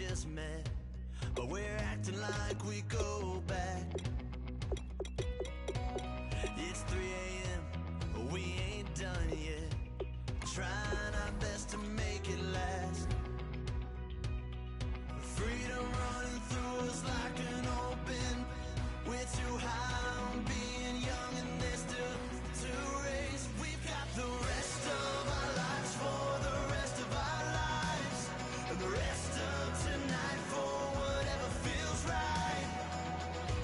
just met, but we're acting like we go back. It's 3 a.m., but we ain't done yet. Trying our best to make it last. Freedom running through us like an open. We're too high on being young, and there's still to race. We've got the rest of our lives for the rest of our lives, and the rest of tonight for whatever feels right.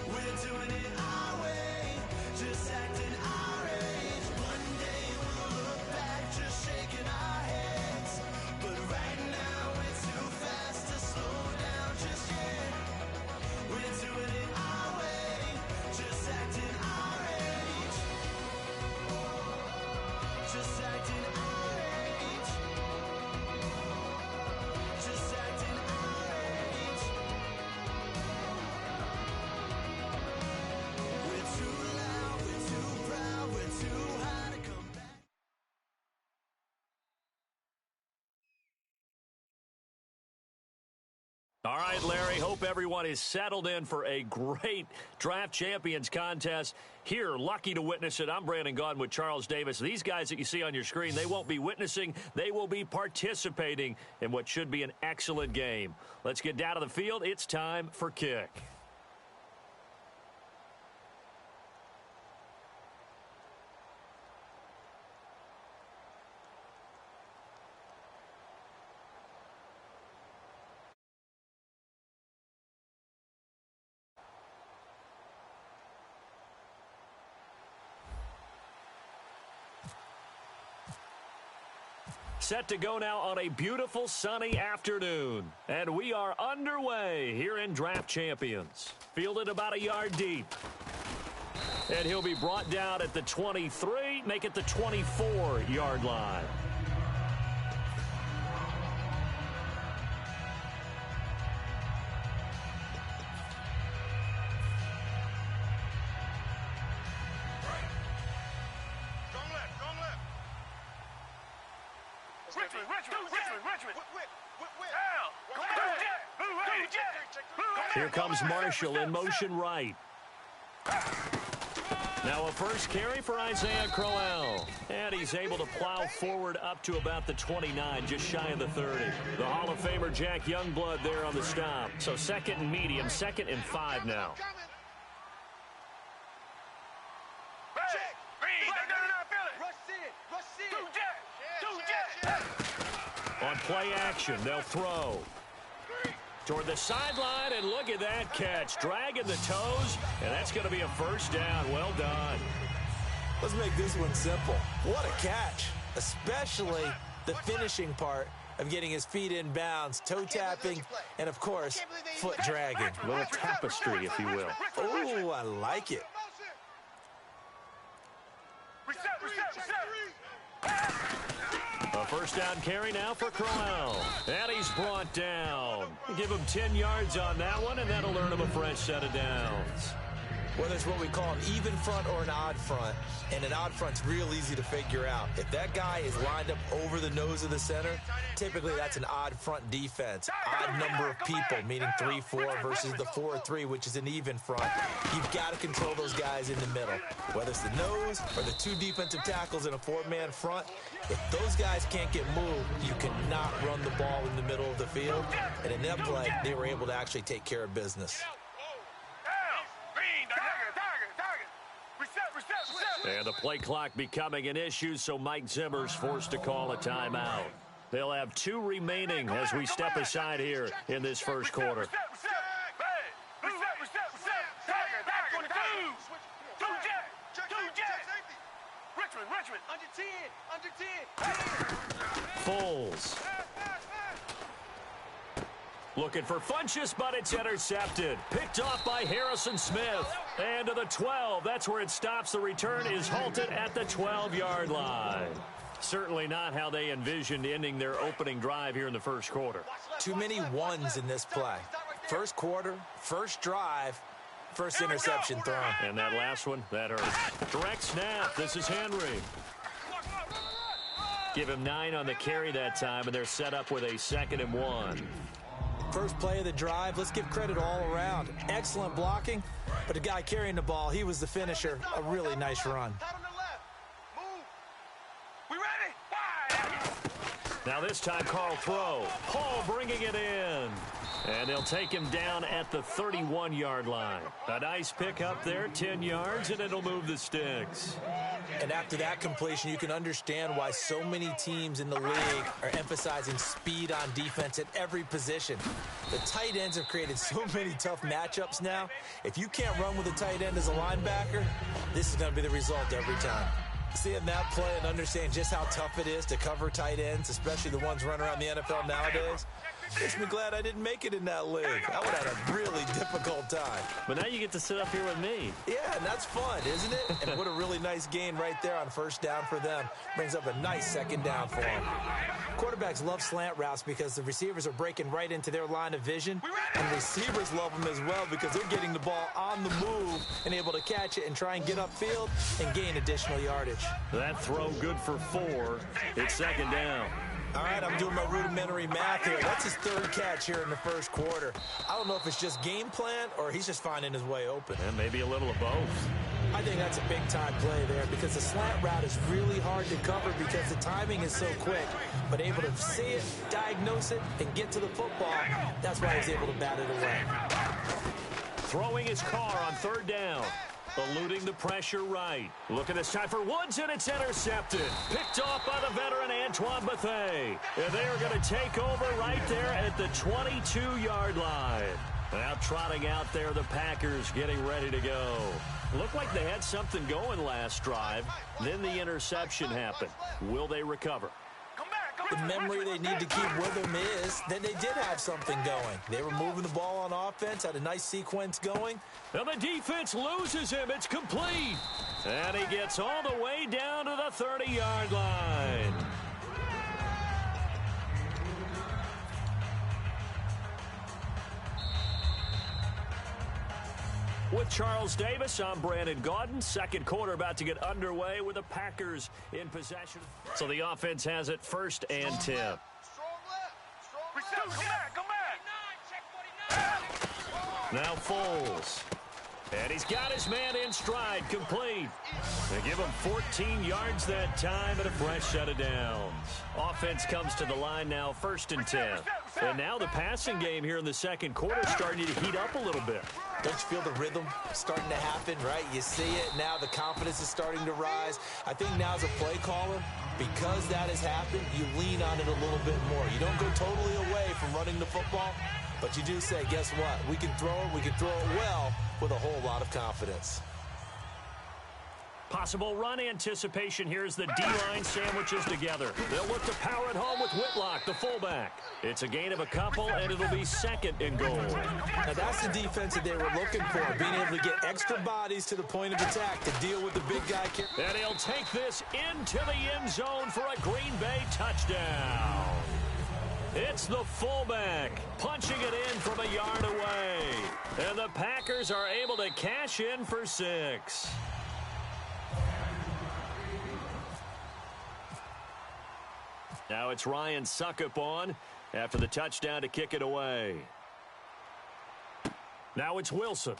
We're doing it our way, just acting our age. One day we'll look back, just shaking our heads, but right now we're too fast to slow down just yet. We're doing it our way, just acting our age, just acting our age, just acting our age. We're too loud, we're too proud, we're too high to come back. All right, Larry, hope everyone is settled in for a great Draft Champions contest. Here, lucky to witness it. I'm Brandon Gaudin with Charles Davis. These guys that you see on your screen, they won't be witnessing. They will be participating in what should be an excellent game. Let's get down to the field. It's time for kick. Set to go now on a beautiful sunny afternoon. And we are underway here in Draft Champions. Fielded about a yard deep. And he'll be brought down at the 23, make it the 24-yard line. Here comes Marshall in motion right. Now a first carry for Isaiah Crowell. And he's able to plow forward up to about the 29, just shy of the 30. The Hall of Famer Jack Youngblood there on the stop. So second and medium, 2nd and 5 now. On play action, they'll throw toward the sideline, and look at that catch. Dragging the toes, and that's going to be a first down. Well done. Let's make this one simple. What a catch, especially the finishing part of getting his feet in bounds, toe tapping, and, of course, foot dragging. A little tapestry, if you will. Oh, I like it. A first down carry now for Crowell. And he's brought down. Give him 10 yards on that one, and that'll earn him a fresh set of downs. Whether it's what we call an even front or an odd front, and an odd front's real easy to figure out. If that guy is lined up over the nose of the center, typically that's an odd front defense. Odd number of people, meaning 3-4 versus the 4-3, which is an even front. You've got to control those guys in the middle. Whether it's the nose or the 2 defensive tackles in a 4-man front, if those guys can't get moved, you cannot run the ball in the middle of the field. And in that play, they were able to actually take care of business. And the play clock becoming an issue, so Mike Zimmer's forced to call a timeout. They'll have 2 remaining as we step aside here in this first quarter. Foles. Looking for Funchess, but it's intercepted. Picked off by Harrison Smith. And to the 12. That's where it stops. The return is halted at the 12-yard line. Certainly not how they envisioned ending their opening drive here in the first quarter. Too many ones in this play. First quarter, first drive, first interception thrown. And that last one, that hurt. Direct snap. This is Henry. Give him 9 on the carry that time, and they're set up with a 2nd and 1. First play of the drive, let's give credit all around. Excellent blocking, but the guy carrying the ball, he was the finisher. A really nice run. Now this time, Carl throw. Hall bringing it in. And they'll take him down at the 31-yard line. A nice pick up there, 10 yards, and it'll move the sticks. And after that completion, you can understand why so many teams in the league are emphasizing speed on defense at every position. The tight ends have created so many tough matchups now. If you can't run with a tight end as a linebacker, this is going to be the result every time. Seeing that play and understanding just how tough it is to cover tight ends, especially the ones running around the NFL nowadays, makes me glad I didn't make it in that league. I would have had a really difficult time. But now you get to sit up here with me. Yeah, and that's fun, isn't it? And what a really nice gain right there on first down for them. Brings up a nice second down for them. Quarterbacks love slant routes because the receivers are breaking right into their line of vision. And receivers love them as well because they're getting the ball on the move and able to catch it and try and get upfield and gain additional yardage. That throw good for 4. It's second down. All right, I'm doing my rudimentary math here. That's his third catch here in the first quarter. I don't know if it's just game plan or he's just finding his way open. And maybe a little of both. I think that's a big-time play there because the slant route is really hard to cover because the timing is so quick. But able to see it, diagnose it, and get to the football, that's why he's able to bat it away. Throwing his car on third down. Eluding the pressure right. Look at this time for Woods, and it's intercepted. Picked off by the veteran Antoine Bethea. And they are going to take over right there at the 22-yard line. Now trotting out there, the Packers getting ready to go. Looked like they had something going last drive. Then the interception happened. Will they recover? The memory they need to keep with them is that they did have something going. They were moving the ball on offense, had a nice sequence going. And the defense loses him. It's complete. And he gets all the way down to the 30-yard line. With Charles Davis, I'm Brandon Gaudin. Second quarter about to get underway with the Packers in possession. So the offense has it 1st and 10. Now Foles. And he's got his man in stride, complete. They give him 14 yards that time and a fresh set of downs. Offense comes to the line now, 1st and 10. And now the passing game here in the second quarter is starting to heat up a little bit. Don't you feel the rhythm starting to happen, right? You see it now, the confidence is starting to rise. I think now as a play caller, because that has happened, you lean on it a little bit more. You don't go totally away from running the football, but you do say, guess what? We can throw it well with a whole lot of confidence. Possible run anticipation here as the D-line sandwiches together. They'll look to power it home with Whitlock, the fullback. It's a gain of a couple, and it'll be 2nd and goal. Now that's the defense that they were looking for, being able to get extra bodies to the point of attack to deal with the big guy. And he'll take this into the end zone for a Green Bay touchdown. It's the fullback punching it in from a yard away. And the Packers are able to cash in for 6. Now it's Ryan Suckup on after the touchdown to kick it away. Now it's Wilson.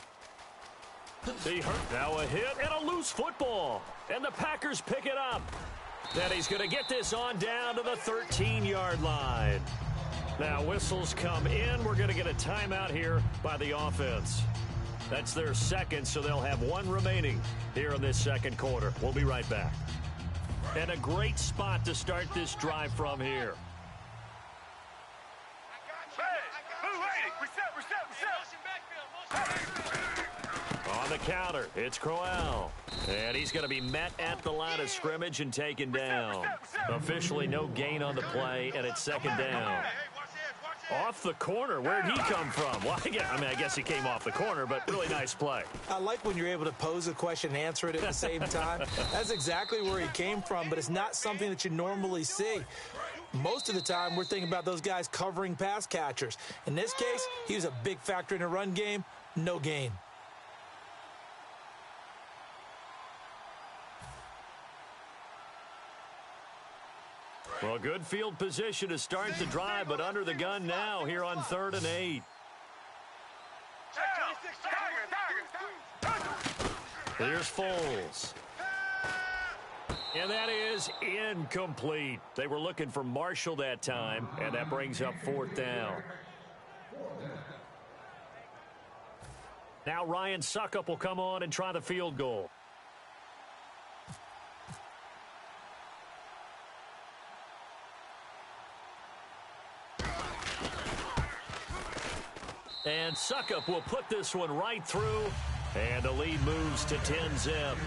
He hurt. Now a hit and a loose football. And the Packers pick it up. Then he's going to get this on down to the 13-yard line. Now whistles come in. We're going to get a timeout here by the offense. That's their 2nd, so they'll have 1 remaining here in this second quarter. We'll be right back. And a great spot to start this drive from here. On the counter, it's Crowell. And he's going to be met at the line of scrimmage and taken down. Officially no gain on the play, and it's 2nd down. Off the corner. Where'd he come from? Well, I guess he came off the corner, but really nice play. I like when you're able to pose a question and answer it at the same time. That's exactly where he came from, but it's not something that you normally see. Most of the time, we're thinking about those guys covering pass catchers. In this case, he was a big factor in the run game. No gain. Well, good field position to start the drive, but under the gun now here on 3rd and 8. Here's Foles. And that is incomplete. They were looking for Marshall that time, and that brings up 4th down. Now Ryan Suckup will come on and try the field goal. And Suckup will put this one right through, and the lead moves to 10-zip.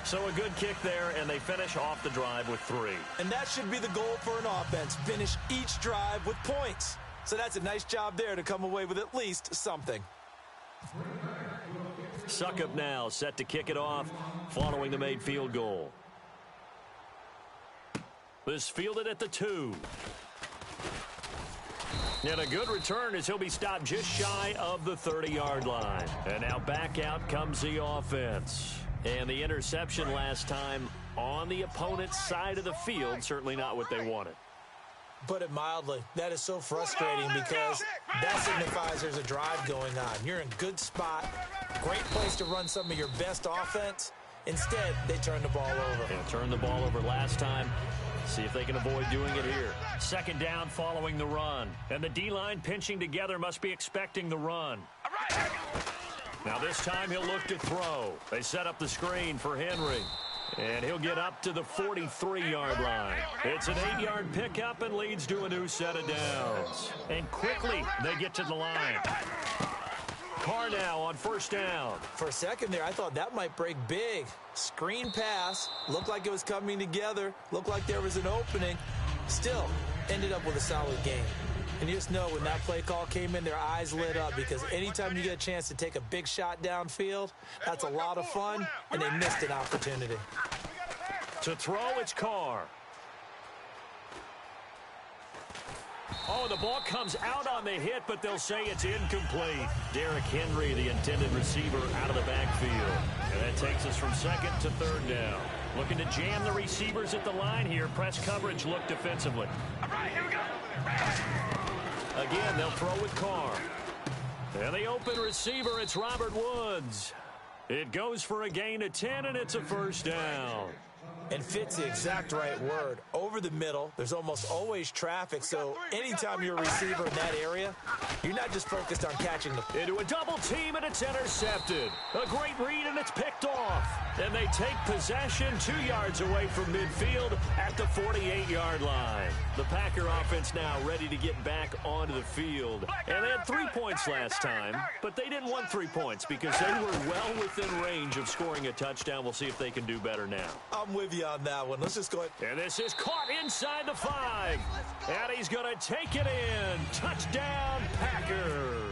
So a good kick there, and they finish off the drive with 3. And that should be the goal for an offense, finish each drive with points. So that's a nice job there to come away with at least something. Suckup now set to kick it off following the made field goal. This fielded at the 2. And a good return as he'll be stopped just shy of the 30-yard line. And now back out comes the offense. And the interception last time on the opponent's side of the field, certainly not what they wanted. Put it mildly, that is so frustrating because that signifies there's a drive going on. You're in a good spot, great place to run some of your best offense. Instead, they turn the ball over. Yeah, turned the ball over last time. See if they can avoid doing it here. 2nd down following the run. And the D-line pinching together must be expecting the run. Now this time he'll look to throw. They set up the screen for Henry. And he'll get up to the 43-yard line. It's an 8-yard pickup and leads to a new set of downs. And quickly they get to the line. Carr now on 1st down. For a second there, I thought that might break big. Screen pass. Looked like it was coming together. Looked like there was an opening. Still, ended up with a solid game. And you just know when that play call came in, their eyes lit up because anytime you get a chance to take a big shot downfield, that's a lot of fun, and they missed an opportunity. To throw, it's Carr. Oh, the ball comes out on the hit, but they'll say it's incomplete. Derrick Henry, the intended receiver, out of the backfield. And that takes us from 2nd to 3rd down. Looking to jam the receivers at the line here. Press coverage look defensively. All right, here we go. Again, they'll throw with Carr. And the open receiver, it's Robert Woods. It goes for a gain of 10, and it's a 1st down. And fit's the exact right word. Over the middle, there's almost always traffic, so anytime you're a receiver in that area, you're not just focused on catching the... Into a double team, and it's intercepted. A great read, and it's picked off. And they take possession 2 yards away from midfield at the 48-yard line. The Packer offense now ready to get back onto the field. And they had 3 points last time, but they didn't want 3 points because they were well within range of scoring a touchdown. We'll see if they can do better now. I'm with you on that one. Let's just go ahead. And this is caught inside the 5. And he's going to take it in. Touchdown, Packers.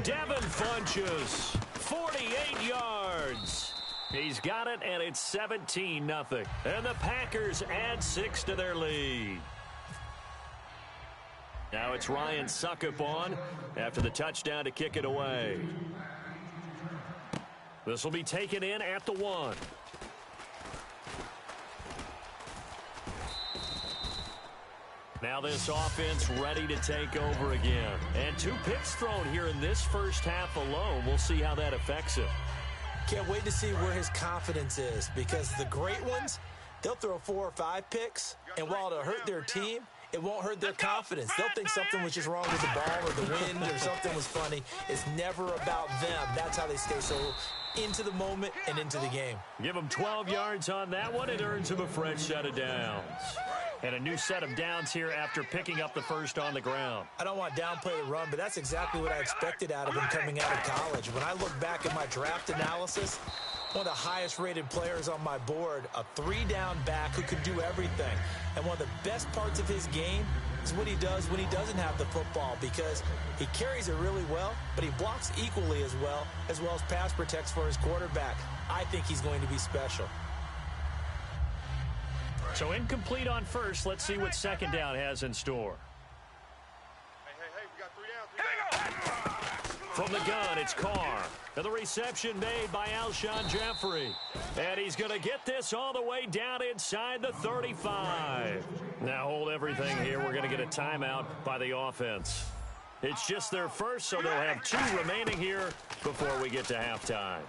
Devin Funchess, 48 yards. He's got it, and it's 17-0. And the Packers add 6 to their lead. Now it's Ryan Suckup on after the touchdown to kick it away. This will be taken in at the 1. Now this offense ready to take over again. And 2 picks thrown here in this first half alone. We'll see how that affects him. Can't wait to see where his confidence is because the great ones, they'll throw 4 or 5 picks, and while it'll hurt their team, it won't hurt their confidence. They'll think something was just wrong with the ball or the wind or something was funny. It's never about them. That's how they stay so into the moment and into the game. Give them 12 yards on that one. It earns him a fresh set of downs. And a new set of downs here after picking up the first on the ground. I don't want to downplay the run, but that's exactly what I expected out of him coming out of college. When I look back at my draft analysis, one of the highest-rated players on my board, a 3-down back who can do everything. And one of the best parts of his game is what he does when he doesn't have the football because he carries it really well, but he blocks equally as well as pass protects for his quarterback. I think he's going to be special. So incomplete on first. Let's see what 2nd down has in store. Hey, we got 3 downs. From the gun, it's Carr. And the reception made by Alshon Jeffrey. And he's going to get this all the way down inside the 35. Now hold everything here. We're going to get a timeout by the offense. It's just their first, so they'll have 2 remaining here before we get to halftime.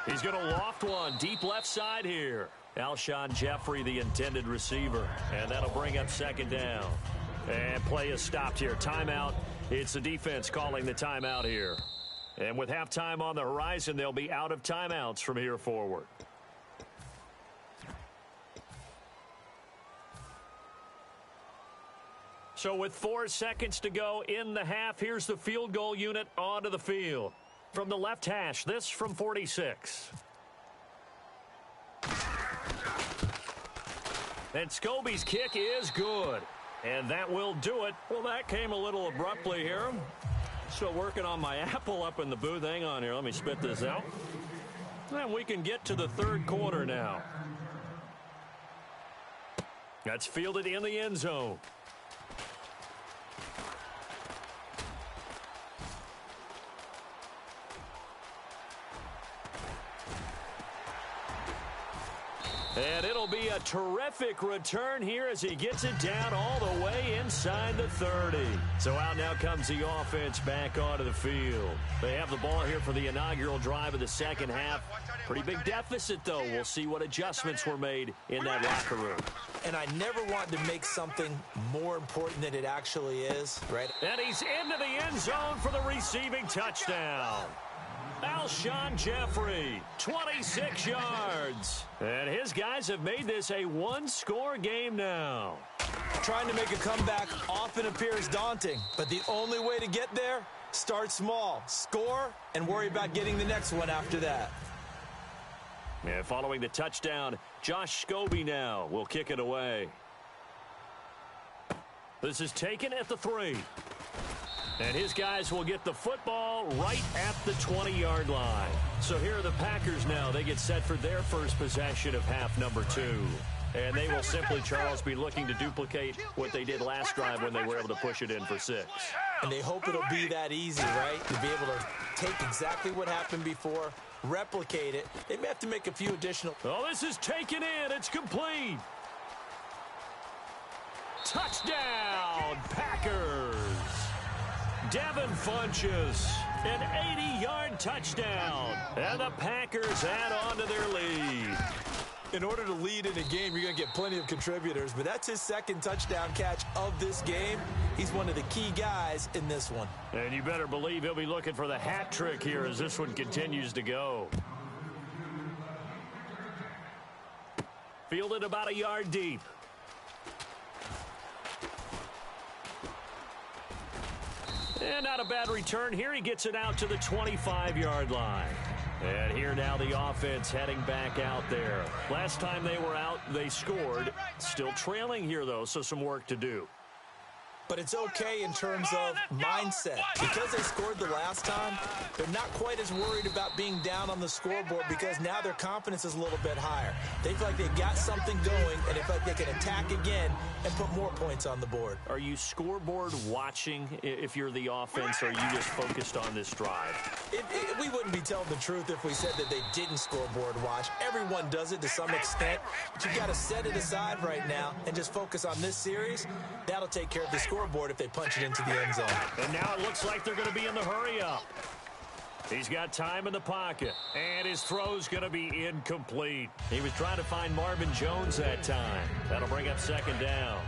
He's going to loft one deep left side here. Alshon Jeffrey, the intended receiver. And that'll bring up second down. And play is stopped here. Timeout. It's the defense calling the timeout here. And with halftime on the horizon, they'll be out of timeouts from here forward. So with 4 seconds to go in the half, here's the field goal unit onto the field. From the left hash, this from 46. And Scobie's kick is good. And that will do it. Well, that came a little abruptly here. Still working on my apple up in the booth. Hang on here. Let me spit this out. And we can get to the third quarter now. That's fielded in the end zone. And it'll be a terrific return here as he gets it down all the way inside the 30. So out now comes the offense back onto the field. They have the ball here for the inaugural drive of the second half. Pretty big deficit, though. We'll see what adjustments were made in that locker room. And I never want to make something more important than it actually is, right? And he's into the end zone for the receiving touchdown. Alshon Jeffrey, 26 yards. And his guys have made this a one-score game now. Trying to make a comeback often appears daunting, but the only way to get there, start small, score, and worry about getting the next one after that. And following the touchdown, Josh Scobie now will kick it away. This is taken at the 3. And his guys will get the football right at the 20-yard line. So here are the Packers now. They get set for their first possession of half number 2. And they will simply, Charles, be looking to duplicate what they did last drive when they were able to push it in for 6. And they hope it'll be that easy, right? To be able to take exactly what happened before, replicate it. They may have to make a few additional. Oh, this is taken in. It's complete. Touchdown, Packers. Devin Funchess, an 80-yard touchdown. And the Packers add on to their lead. In order to lead in a game, you're going to get plenty of contributors, but that's his second touchdown catch of this game. He's one of the key guys in this one. And you better believe he'll be looking for the hat trick here as this one continues to go. Fielded about a yard deep. And not a bad return here. He gets it out to the 25-yard line. And here now the offense heading back out there. Last time they were out, they scored. Still trailing here, though, so some work to do. But it's okay in terms of mindset. Because they scored the last time, they're not quite as worried about being down on the scoreboard because now their confidence is a little bit higher. They feel like they've got something going, and they feel like they can attack again and put more points on the board. Are you scoreboard watching if you're the offense, or are you just focused on this drive? We wouldn't be telling the truth if we said that they didn't scoreboard watch. Everyone does it to some extent. But you've got to set it aside right now and just focus on this series. That'll take care of the scoreboard if they punch it into the end zone. And now it looks like they're going to be in the hurry-up. He's got time in the pocket, and his throw's going to be incomplete. He was trying to find Marvin Jones that time. That'll bring up second down.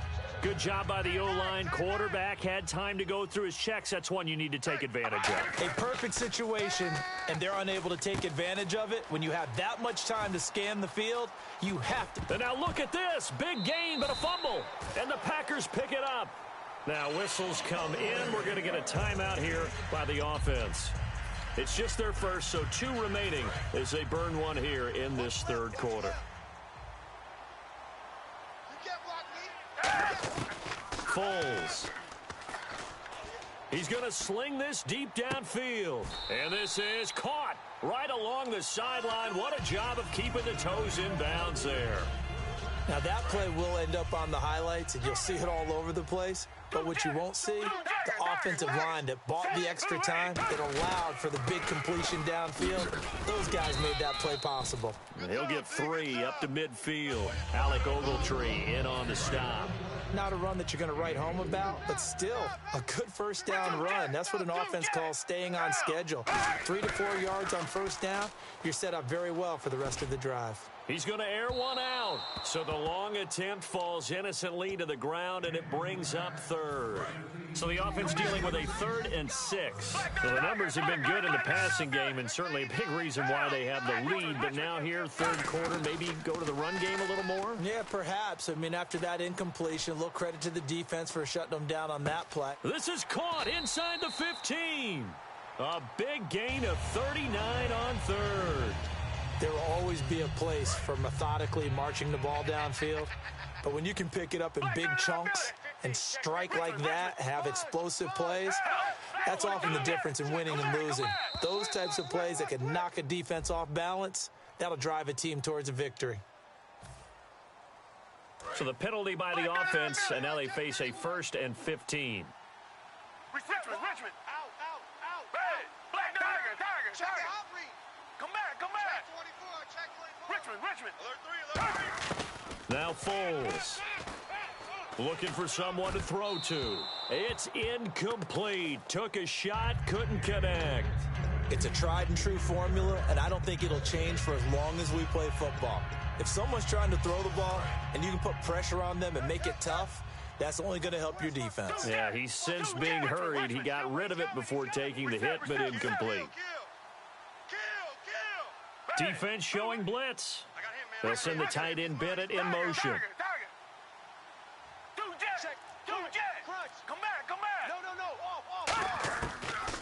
Good job by the O-line. Quarterback had time to go through his checks. That's one you need to take advantage of. A perfect situation, and they're unable to take advantage of it. When you have that much time to scan the field, you have to. And now look at this. Big gain, but a fumble. And the Packers pick it up. Now whistles come in. We're going to get a timeout here by the offense. It's just their first, so 2 remaining as they burn one here in this third quarter. Foles. He's going to sling this deep downfield. And this is caught right along the sideline. What a job of keeping the toes in bounds there. Now that play will end up on the highlights, and you'll see it all over the place. But what you won't see The offensive line that bought the extra time, that allowed for the big completion downfield, those guys made that play possible. He'll get 3 up to midfield. Alec Ogletree in on the stop. Not a run that you're going to write home about, but still a good first down run. That's what an offense calls staying on schedule. 3 to 4 yards on first down, you're set up very well for the rest of the drive. He's going to air one out. So the long attempt falls innocently to the ground, and it brings up 3rd. So the offense dealing with a 3rd and 6. Well, the numbers have been good in the passing game, and certainly a big reason why they have the lead. But now here, 3rd quarter, maybe go to the run game a little more? Yeah, perhaps. I mean, after that incompletion, a little credit to the defense for shutting them down on that play. This is caught inside the 15. A big gain of 39 on 3rd. There will always be a place for methodically marching the ball downfield. But when you can pick it up in big chunks and strike like that, have explosive plays, that's often the difference in winning and losing. Those types of plays that can knock a defense off balance, that'll drive a team towards a victory. So the penalty by the offense, and now they face a 1st and 15. Richmond. Out. Hey, Black Tiger. Check the hot read. Come back. Check 24. Richmond. Alert 3. Now Foles. Looking for someone to throw to. It's incomplete. Took a shot, couldn't connect. It's a tried and true formula, and I don't think it'll change for as long as we play football. If someone's trying to throw the ball and you can put pressure on them and make it tough, that's only going to help your defense. Yeah, he's since being hurried. He got rid of it before taking the hit, but incomplete. Defense showing blitz. They'll send the tight end Bennett in motion. Come back.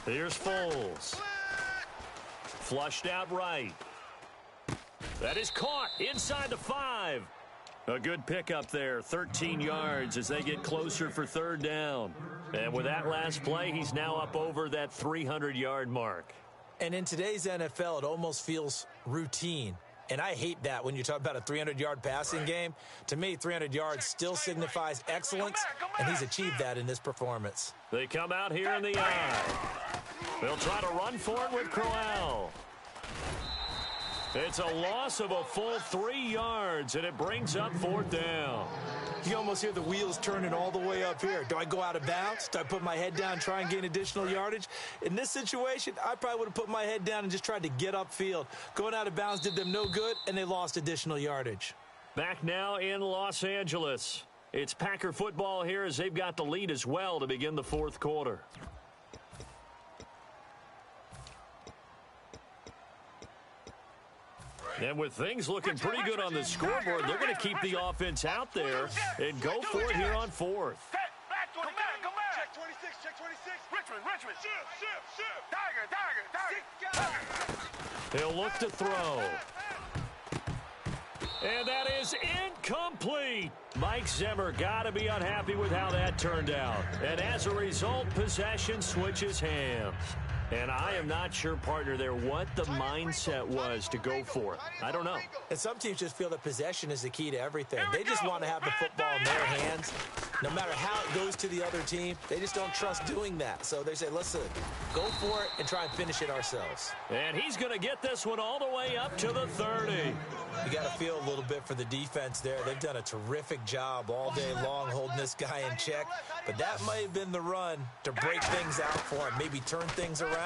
No. Here's Foles. Flushed out right. That is caught inside the 5. A good pickup there, 13 yards as they get closer for 3rd down. And with that last play, he's now up over that 300-yard mark. And in today's NFL, it almost feels routine. And I hate that when you talk about a 300-yard passing game. To me, 300 yards still signifies excellence, and he's achieved that in this performance. They come out here in the eye. They'll try to run for it with Crowell. It's a loss of a full 3 yards, and it brings up 4th down. You almost hear the wheels turning all the way up here. Do I go out of bounds? Do I put my head down and try and gain additional yardage? In this situation, I probably would have put my head down and just tried to get upfield. Going out of bounds did them no good, and they lost additional yardage. Back now in Los Angeles. It's Packer football here as they've got the lead as well to begin the 4th quarter. And with things looking pretty good on the scoreboard, they're going to keep the offense out there and go for it here on 4th. Come back. Check 26. Richmond. Tiger. He'll look to throw. And that is incomplete. Mike Zimmer got to be unhappy with how that turned out. And as a result, possession switches hands. And I am not sure, partner, there what the mindset was to go for it. I don't know. And some teams just feel that possession is the key to everything. They just want to have the football in their hands. No matter how it goes to the other team, they just don't trust doing that. So they say, listen, go for it and try and finish it ourselves. And he's going to get this one all the way up to the 30. You got to feel a little bit for the defense there. They've done a terrific job all day long holding this guy in check. But that might have been the run to break things out for him, maybe turn things around.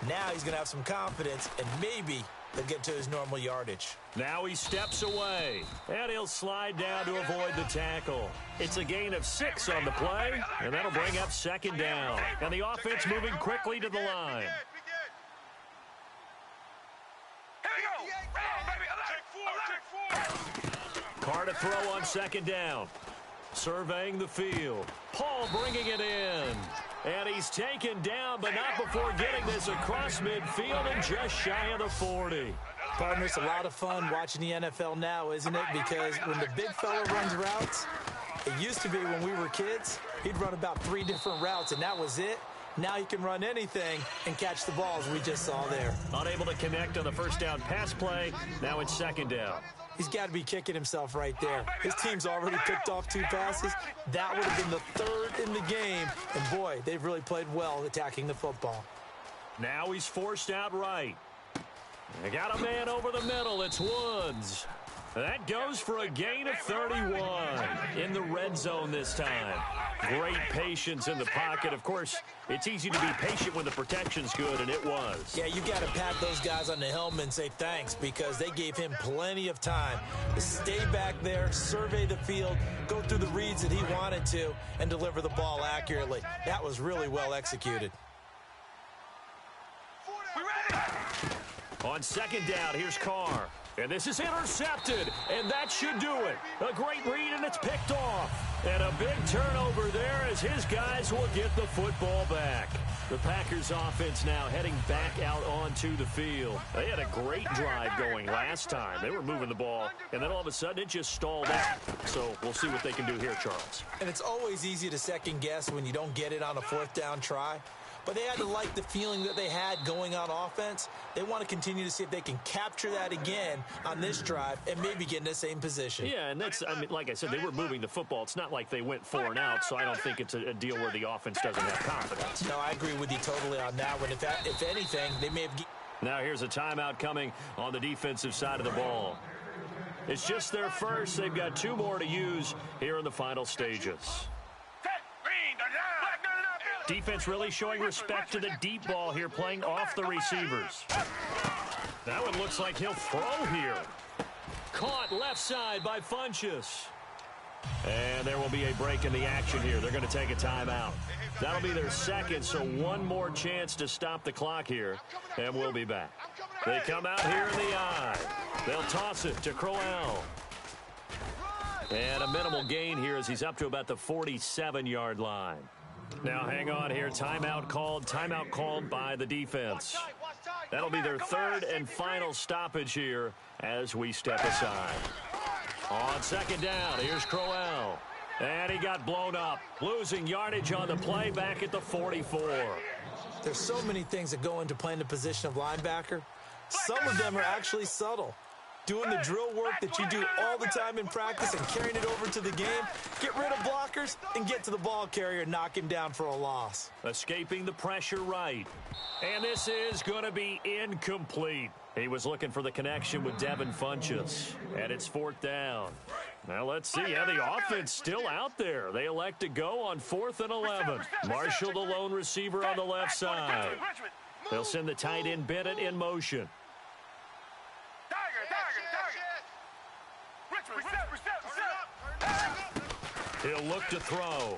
Now he's going to have some confidence, and maybe he'll get to his normal yardage. Now he steps away, and he'll slide down to avoid the tackle. It's a gain of 6 on the play, and that'll bring up 2nd down. And the offense moving quickly to the line. Carr to throw on 2nd down. Surveying the field. Paul bringing it in. And he's taken down, but not before getting this across midfield and just shy of the 40. Partner, it's a lot of fun watching the NFL now, isn't it? Because when the big fella runs routes, it used to be when we were kids, he'd run about 3 different routes, and that was it. Now he can run anything and catch the balls we just saw there. Unable to connect on the first down pass play. Now it's 2nd down. He's got to be kicking himself right there. His team's already picked off 2 passes. That would have been the 3rd in the game. And, boy, they've really played well attacking the football. Now he's forced out right. They got a man over the middle. It's Woods. That goes for a gain of 31 in the red zone this time. Great patience in the pocket. Of course, it's easy to be patient when the protection's good, and it was. Yeah, you got to pat those guys on the helmet and say thanks because they gave him plenty of time to stay back there, survey the field, go through the reads that he wanted to, and deliver the ball accurately. That was really well executed. We ready? On 2nd down, here's Carr. And this is intercepted, and that should do it. A great read, and it's picked off. And a big turnover there as his guys will get the football back. The Packers offense now heading back out onto the field. They had a great drive going last time. They were moving the ball, and then all of a sudden it just stalled out. So we'll see what they can do here, Charles. And it's always easy to second guess when you don't get it on a 4th down try. But they had to like the feeling that they had going on offense. They want to continue to see if they can capture that again on this drive and maybe get in the same position. Yeah, and that's, I mean, like I said, they were moving the football. It's not like they went 4 and out, so I don't think it's a deal where the offense doesn't have confidence. No, I agree with you totally on that one. If anything, they may have... Now here's a timeout coming on the defensive side of the ball. It's just their first. They've got 2 more to use here in the final stages. Defense really showing respect to the deep ball here, playing off the receivers. That one looks like he'll throw here. Caught left side by Funchess. And there will be a break in the action here. They're going to take a timeout. That'll be their 2nd, so 1 more chance to stop the clock here, and we'll be back. They come out here in the eye. They'll toss it to Crowell. And a minimal gain here as he's up to about the 47-yard line. Now hang on here. Timeout called by the defense. That'll be their 3rd and final stoppage here as we step aside. On 2nd down, here's Crowell. And he got blown up, losing yardage on the play back at the 44. There's so many things that go into playing the position of linebacker. Some of them are actually subtle. Doing the drill work that you do all the time in practice and carrying it over to the game. Get rid of blockers and get to the ball carrier and knock him down for a loss. Escaping the pressure right. And this is going to be incomplete. He was looking for the connection with Devin Funchess. And it's 4th down. Now let's see. Yeah, the offense still out there. They elect to go on 4th and 11. Marshall, the lone receiver on the left side. They'll send the tight end Bennett in motion. He'll look to throw.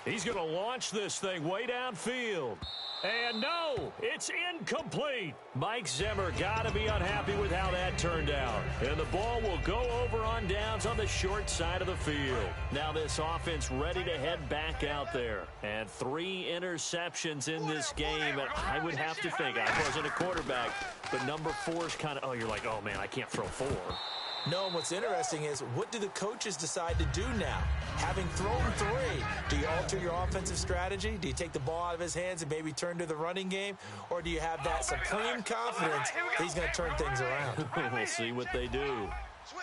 He's going to launch this thing way downfield. And no, it's incomplete. Mike Zimmer got to be unhappy with how that turned out. And the ball will go over on downs on the short side of the field. Now this offense ready to head back out there. And 3 interceptions in this game. And I would have to think, I wasn't a quarterback, but number 4 is kind of, you're like, oh man, I can't throw 4. No, and what's interesting is, what do the coaches decide to do now? Having thrown 3, do you alter your offensive strategy? Do you take the ball out of his hands and maybe turn to the running game? Or do you have that supreme confidence that he's going to turn things around? We'll see what they do.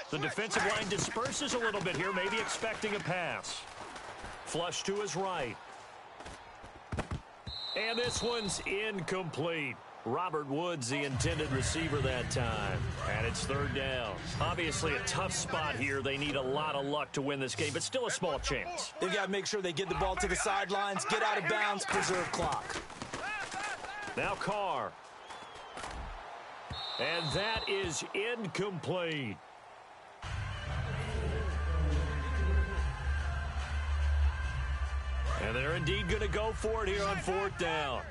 The defensive line disperses a little bit here, maybe expecting a pass. Flush to his right. And this one's incomplete. Robert Woods, the intended receiver that time. And it's 3rd down. Obviously a tough spot here. They need a lot of luck to win this game, but still a small chance. They've got to make sure they get the ball to the sidelines, get out of bounds, preserve clock. Now Carr. And that is incomplete. And they're indeed going to go for it here on 4th down.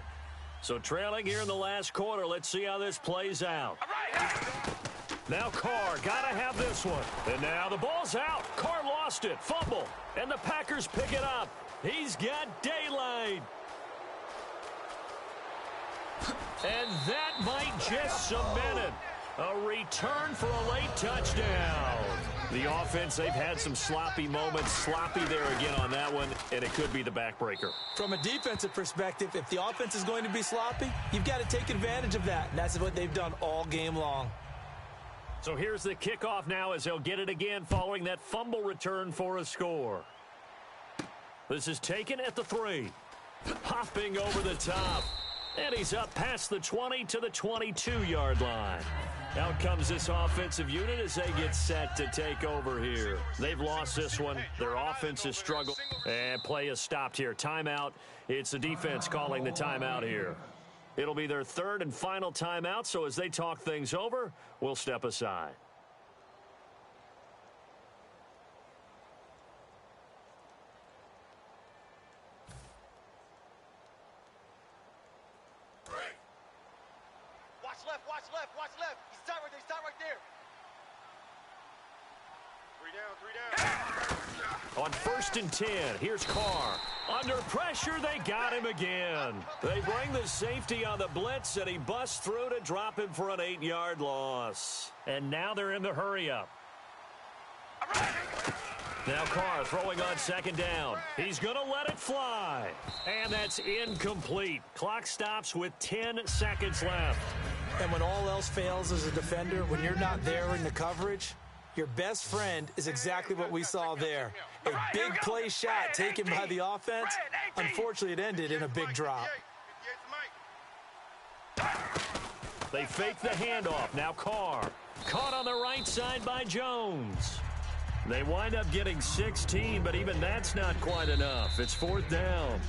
So trailing here in the last quarter. Let's see how this plays out. Now Carr, got to have this one. And now the ball's out. Carr lost it. Fumble. And the Packers pick it up. He's got daylight. And that might just cement it. A return for a late touchdown. The offense, they've had some sloppy moments. Sloppy there again on that one, and it could be the backbreaker. From a defensive perspective, if the offense is going to be sloppy, you've got to take advantage of that. And that's what they've done all game long. So here's the kickoff now as they'll get it again following that fumble return for a score. This is taken at the 3. Hopping over the top. And he's up past the 20 to the 22-yard line. Out comes this offensive unit as they get set to take over here. They've lost this one. Their offense has struggled. And play is stopped here. Timeout. It's the defense calling the timeout here. It'll be their third and final timeout, so as they talk things over, we'll step aside. Watch left. He's tied right there. 3 down. On 1st and 10, here's Carr. Under pressure, they got him again. They bring the safety on the blitz, and he busts through to drop him for an 8-yard loss. And now they're in the hurry-up. Now Carr throwing on 2nd down. He's going to let it fly. And that's incomplete. Clock stops with 10 seconds left. And when all else fails as a defender, when you're not there in the coverage, your best friend is exactly what we saw there. A big play shot taken by the offense. Unfortunately, it ended in a big drop. They fake the handoff. Now Carr. Caught on the right side by Jones. They wind up getting 16, but even that's not quite enough. It's 4th down.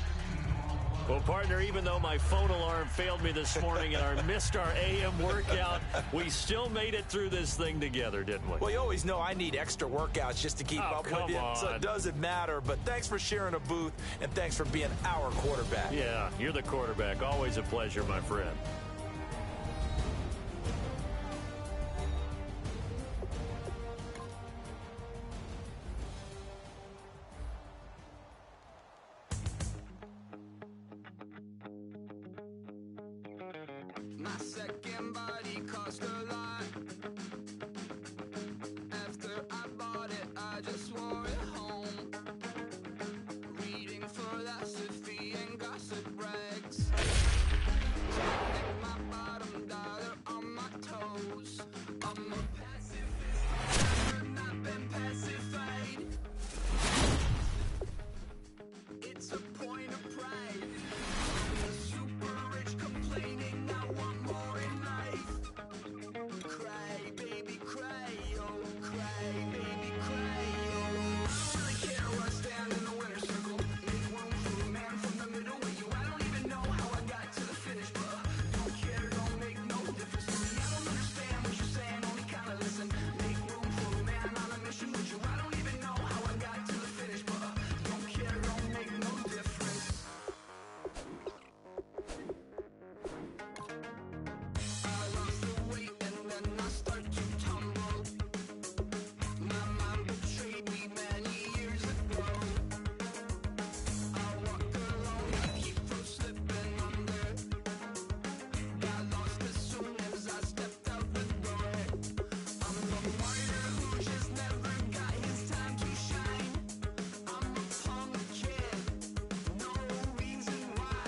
Well, partner, even though my phone alarm failed me this morning and I missed our AM workout, we still made it through this thing together, didn't we? Well, you always know I need extra workouts just to keep up with you, so it doesn't matter. But thanks for sharing a booth, and thanks for being our quarterback. Yeah, you're the quarterback. Always a pleasure, my friend. My second body cost a lot. After I bought it, I just wore it home. Reading philosophy and gossip rags. Spending my bottom dollar on my toes. I'm a pacifist, I've not been pacified. It's a point of pride. The super rich complaining I want more in life. Cry, baby, cry, oh, cry, baby, cry, oh. Really care what's down in the winner's circle. Make room for a man from the middle with you. I don't even know how I got to the finish, but don't care, don't make no difference to me. I don't understand what you're saying, only kinda listen. Make room for a man on a mission with you. I don't even know how I got to the finish, but don't care, don't make no difference. I lost the weight and then I start to tumble. My mom betrayed me many years ago. I walk alone, I keep from slipping under. Got lost as soon as I stepped out the door. I'm the martyr who just never got his time to shine. I'm a punk kid, no reason why.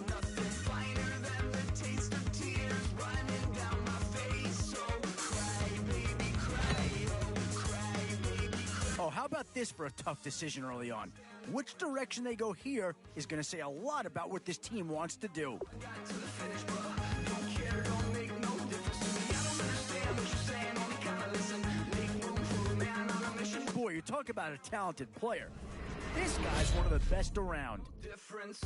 Nothing finer than the taste of tears running down my face. So cry, baby, cry, oh, cry, baby, cry. Oh, how about this for a tough decision early on? Which direction they go here is going to say a lot about what this team wants to do. Got to the finish, but don't care, don't make no difference to me. I don't understand what you're saying, only kinda listen. Make room for a man on a mission. Boy, you talk about a talented player. This guy's one of the best around. Difference.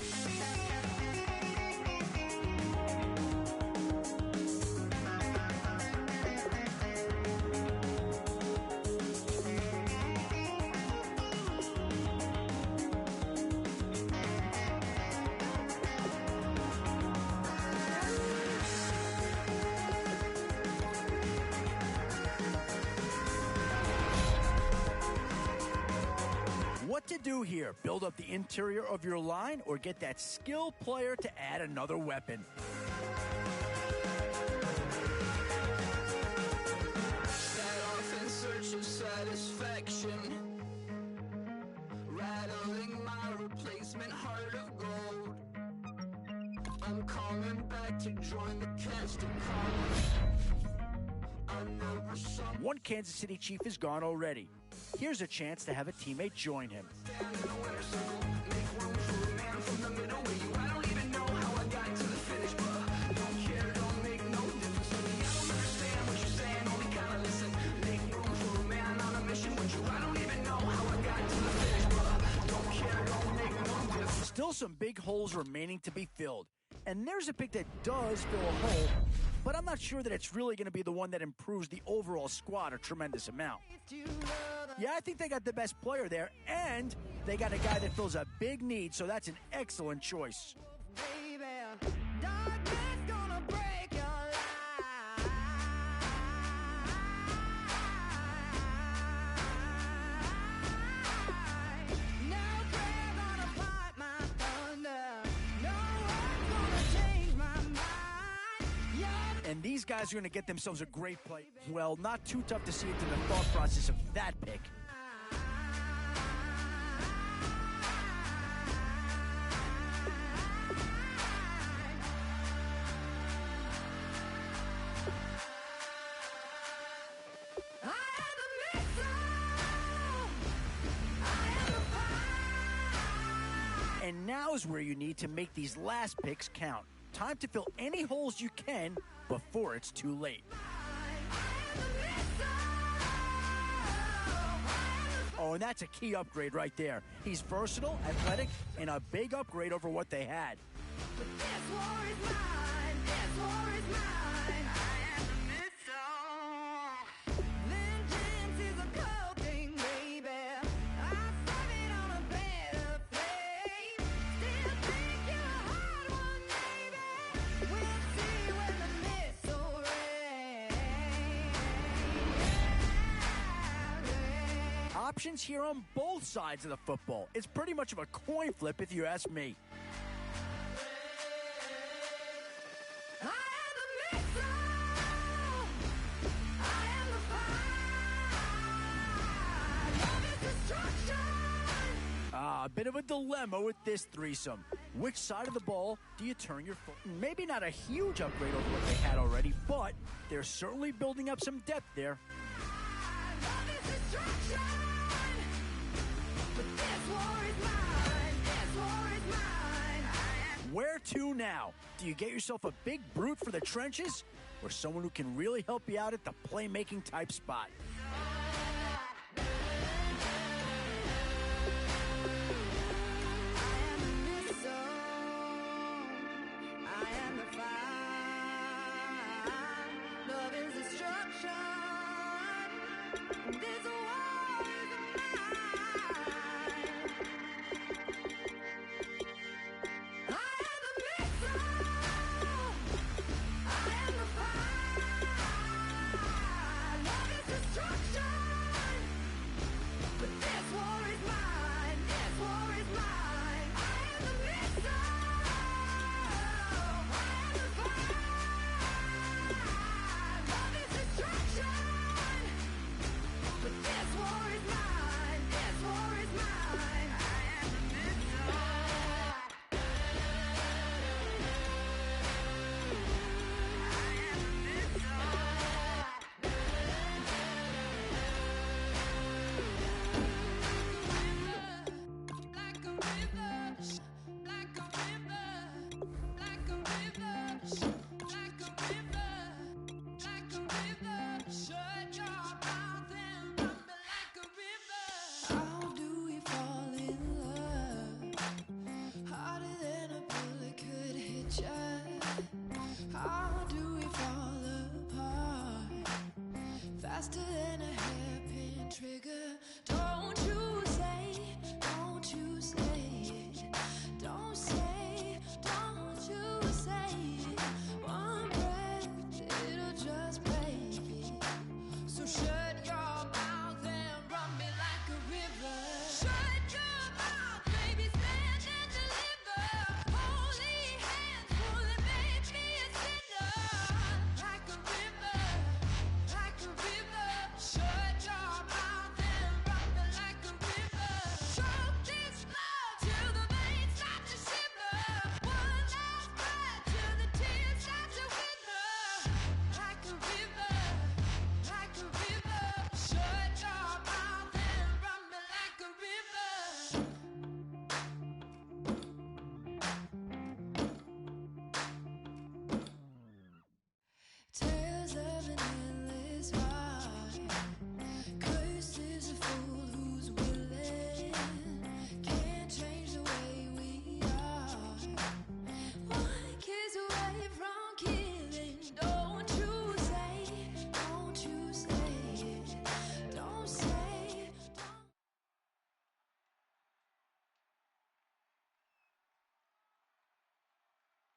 What to do here? Build up the interior of your line or get that skilled player to add another weapon? Set off in search of satisfaction. Rattling my replacement heart of gold. I'm coming back to join the cast of cards. I One Kansas City Chief is gone already. Here's a chance to have a teammate join him. Still some big holes remaining to be filled. And there's a pick that does fill a hole, but I'm not sure that it's really going to be the one that improves the overall squad a tremendous amount. Yeah, I think they got the best player there, and they got a guy that fills a big need, so that's an excellent choice. And these guys are going to get themselves a great play. Well, not too tough to see into the thought process of that pick. And now is where you need to make these last picks count. Time to fill any holes you can before it's too late. Oh, and that's a key upgrade right there. He's versatile, athletic, and a big upgrade over what they had. But this war is mine. This war is mine. I am the missile. Vengeance is a cold thing, baby. I serve it on a bed of flame. Still think you're a hard one, baby. We'll see when the missile rains. Options here on both sides of the football. It's pretty much of a coin flip if you ask me. A bit of a dilemma with this threesome. Which side of the ball do you turn your foot? Maybe not a huge upgrade over what they had already, but they're certainly building up some depth there. Where to now? Do you get yourself a big brute for the trenches, or someone who can really help you out at the playmaking type spot?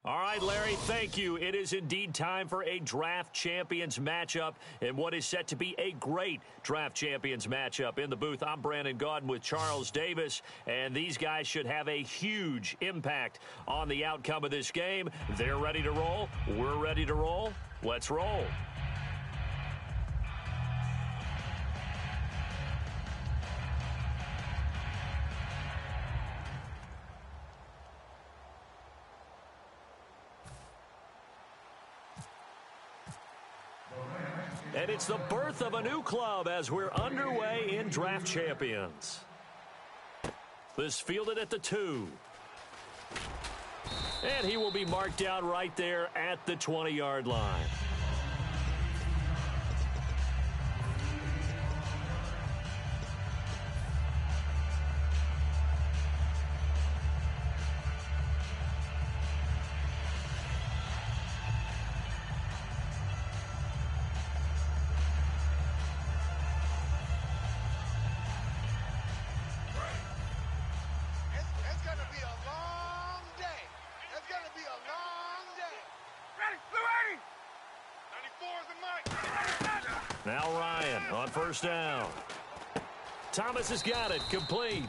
All right, Larry, thank you. It is indeed time for a Draft Champions matchup and what is set to be a great Draft Champions matchup. In the booth, I'm Brandon Gaudin with Charles Davis, and these guys should have a huge impact on the outcome of this game. They're ready to roll. We're ready to roll. Let's roll. And it's the birth of a new club as we're underway in Draft Champions. This fielded at the 2. And he will be marked down right there at the 20-yard line. Now Ryan on first down. Thomas has got it, complete.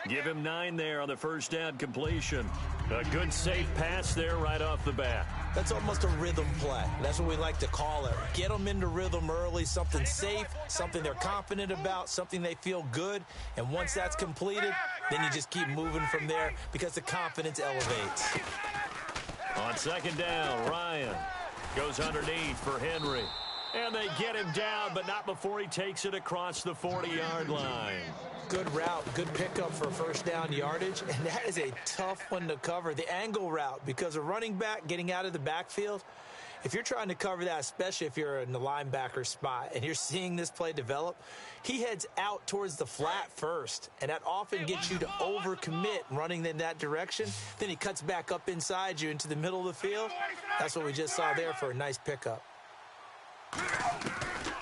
Give him 9 there on the first down completion. A good safe pass there right off the bat. That's almost a rhythm play. That's what we like to call it. Get them into rhythm early, something safe, something they're confident about, something they feel good. And once that's completed, then you just keep moving from there because the confidence elevates. On second down, Ryan goes underneath for Henry. And they get him down, but not before he takes it across the 40-yard line. Good route, good pickup for first down yardage, and that is a tough one to cover. The angle route, because a running back getting out of the backfield, if you're trying to cover that, especially if you're in the linebacker spot and you're seeing this play develop, he heads out towards the flat first, and that often gets you to overcommit running in that direction. Then he cuts back up inside you into the middle of the field. That's what we just saw there for a nice pickup.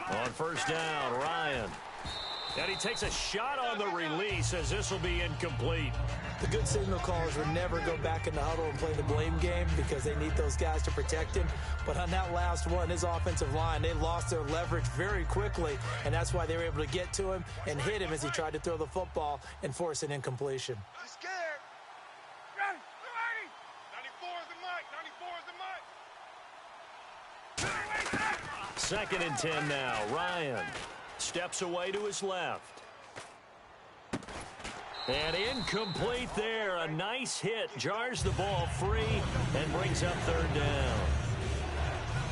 On first down, Ryan. And he takes a shot on the release as this will be incomplete. The good signal callers would never go back in the huddle and play the blame game because they need those guys to protect him. But on that last one, his offensive line, they lost their leverage very quickly, and that's why they were able to get to him and hit him as he tried to throw the football and force an incompletion. He's scared. Ready. 94 is the mic. 94 is the mic. Second and 10 now. Ryan steps away to his left. And incomplete there. A nice hit. Jars the ball free and brings up third down.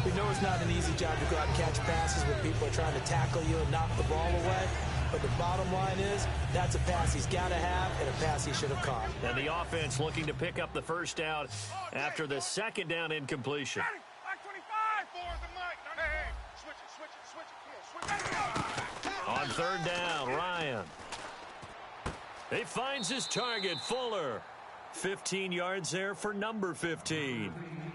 We know it's not an easy job to go out and catch passes when people are trying to tackle you and knock the ball away. But the bottom line is, that's a pass he's got to have and a pass he should have caught. And the offense looking to pick up the first down after the second down incompletion. On third down, Ryan. He finds his target, Fuller. 15 yards there for number 15.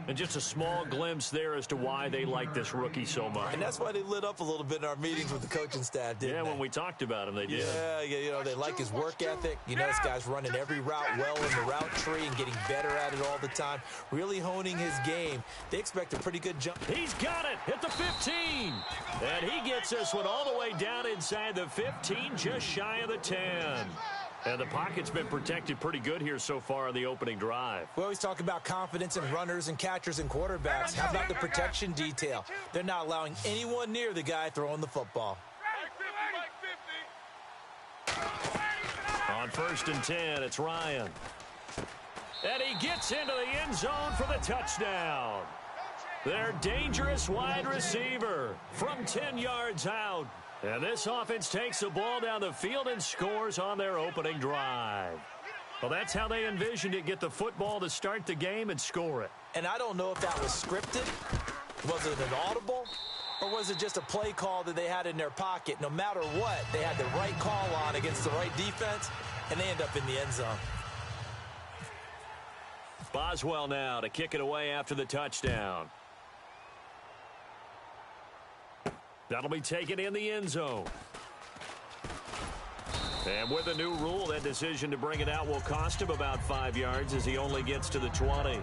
And just a small glimpse there as to why they like this rookie so much. And that's why they lit up a little bit in our meetings with the coaching staff, didn't they? Yeah, when we talked about him, they did. Yeah, you know, they like his work ethic. You know, this guy's running every route well in the route tree and getting better at it all the time, really honing his game. They expect a pretty good jump. He's got it at the 15. And he gets this one all the way down inside the 15, just shy of the 10. And the pocket's been protected pretty good here so far on the opening drive. We always talk about confidence in runners and catchers and quarterbacks. How about the protection detail? They're not allowing anyone near the guy throwing the football. On first and 10, it's Ryan. And he gets into the end zone for the touchdown. Their dangerous wide receiver from 10 yards out. And this offense takes the ball down the field and scores on their opening drive. Well, that's how they envisioned it, get the football to start the game and score it. And I don't know if that was scripted. Was it an audible? Or was it just a play call that they had in their pocket? No matter what, they had the right call on against the right defense, and they end up in the end zone. Boswell now to kick it away after the touchdown. That'll be taken in the end zone. And with a new rule, that decision to bring it out will cost him about 5 yards as he only gets to the 20.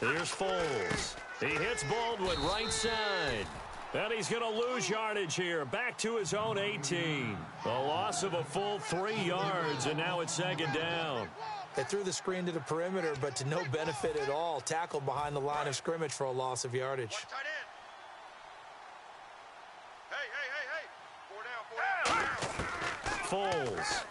Here's Foles. He hits Baldwin right side. And he's going to lose yardage here. Back to his own 18. A loss of a full 3 yards, and now it's second down. They threw the screen to the perimeter, but to no benefit at all. Tackled behind the line of scrimmage for a loss of yardage. Foles.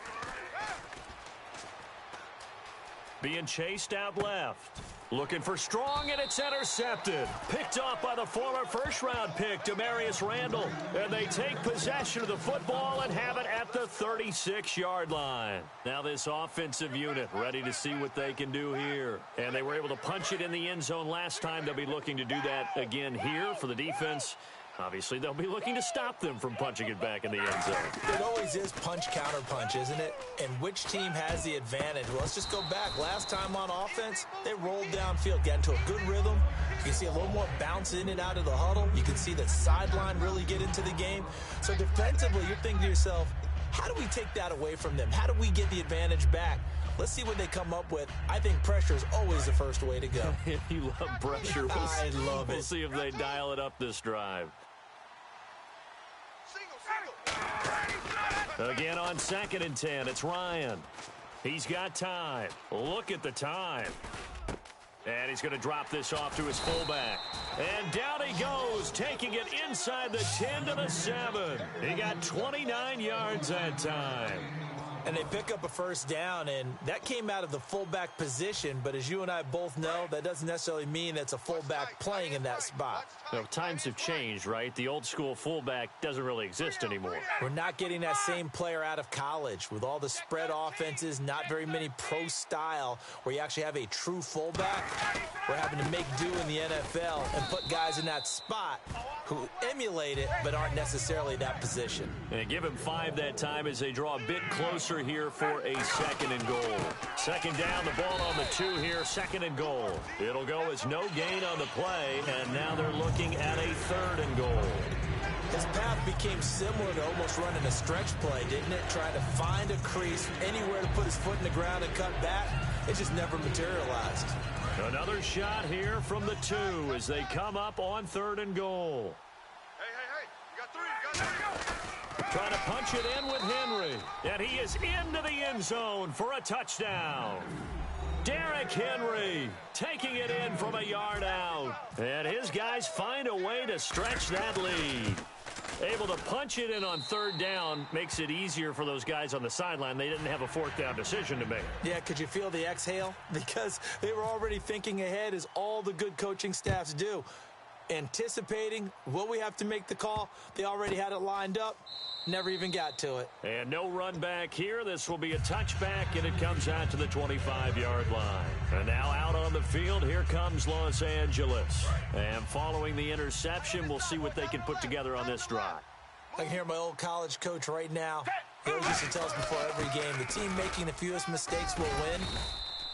Being chased out left. Looking for Strong, and it's intercepted. Picked off by the former first-round pick, Demarius Randall. And they take possession of the football and have it at the 36-yard line. Now this offensive unit ready to see what they can do here. And they were able to punch it in the end zone last time. They'll be looking to do that again here for the defense. Obviously, they'll be looking to stop them from punching it back in the end zone. It always is punch-counter-punch, isn't it? And which team has the advantage? Well, let's just go back. Last time on offense, they rolled downfield, got into a good rhythm. You can see a little more bounce in and out of the huddle. You can see the sideline really get into the game. So defensively, you're thinking to yourself, how do we take that away from them? How do we get the advantage back? Let's see what they come up with. I think pressure is always the first way to go. You love pressure. I love it. We'll see if they dial it up this drive. Again on 2nd and 10, it's Ryan. He's got time. Look at the time. And he's going to drop this off to his fullback. And down he goes, taking it inside the 10 to the 7. He got 29 yards that time. And they pick up a first down, and that came out of the fullback position. But as you and I both know, that doesn't necessarily mean it's a fullback playing in that spot. You know, times have changed, right? The old school fullback doesn't really exist anymore. We're not getting that same player out of college. With all the spread offenses, not very many pro style where you actually have a true fullback. We're having to make do in the NFL and put guys in that spot who emulate it but aren't necessarily that position. And give him 5 that time as they draw a bit closer here for a 2nd and goal. Second down, the ball on the 2 here, 2nd and goal. It'll go as no gain on the play, and now they're looking at a 3rd and goal. His path became similar to almost running a stretch play, didn't it? Trying to find a crease, anywhere to put his foot in the ground and cut back. It just never materialized. Another shot here from the 2 as they come up on 3rd and goal. Hey, you got 3, you got 3, go. Trying to punch it in with Henry. And he is into the end zone for a touchdown. Derrick Henry taking it in from a yard out. And his guys find a way to stretch that lead. Able to punch it in on 3rd down makes it easier for those guys on the sideline. They didn't have a 4th down decision to make. Yeah, could you feel the exhale? Because they were already thinking ahead, as all the good coaching staffs do. Anticipating, will we have to make the call? They already had it lined up. Never even got to it. And no run back here. This will be a touchback, and it comes out to the 25-yard line. And now out on the field, here comes Los Angeles. And following the interception, we'll see what they can put together on this drive. I can hear my old college coach right now. He always used to tell us before every game, the team making the fewest mistakes will win.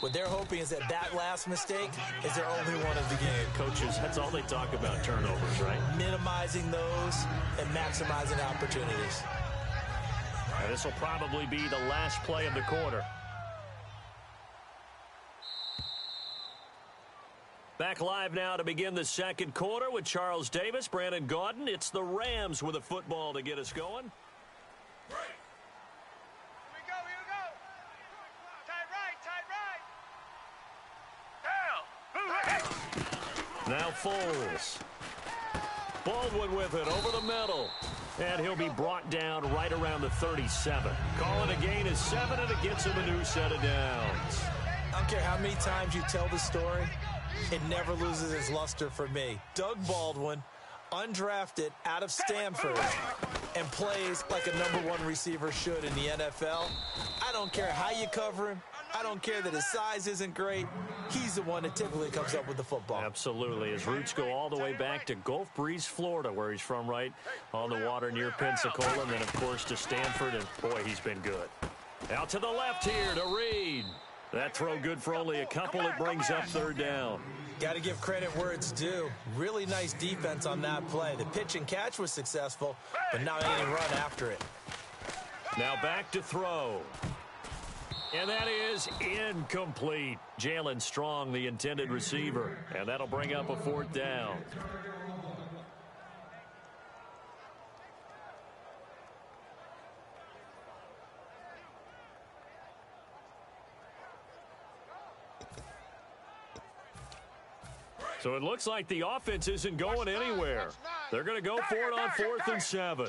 What they're hoping is that last mistake is their only one of the game. Coaches, that's all they talk about, turnovers, right? Minimizing those and maximizing opportunities. And this will probably be the last play of the quarter. Back live now to begin the 2nd quarter with Charles Davis, Brandon Gaudin. It's the Rams with a football to get us going. Now Foles. Baldwin with it over the middle. And he'll be brought down right around the 37. Calling a gain is 7, and it gets him a new set of downs. I don't care how many times you tell the story, it never loses its luster for me. Doug Baldwin, undrafted out of Stanford, and plays like a #1 receiver should in the NFL. I don't care how you cover him. I don't care that his size isn't great. He's the one that typically comes up with the football. Absolutely. His roots go all the way back to Gulf Breeze, Florida, where he's from, right on the water near Pensacola, and then, of course, to Stanford, and, boy, he's been good. Out to the left here to Reed. That throw good for only a couple. It brings up 3rd down. Got to give credit where it's due. Really nice defense on that play. The pitch and catch was successful, but not any run after it. Now back to throw. And that is incomplete. Jalen Strong, the intended receiver. And that'll bring up a 4th down. So it looks like the offense isn't going anywhere. They're going to go for it on 4th and 7.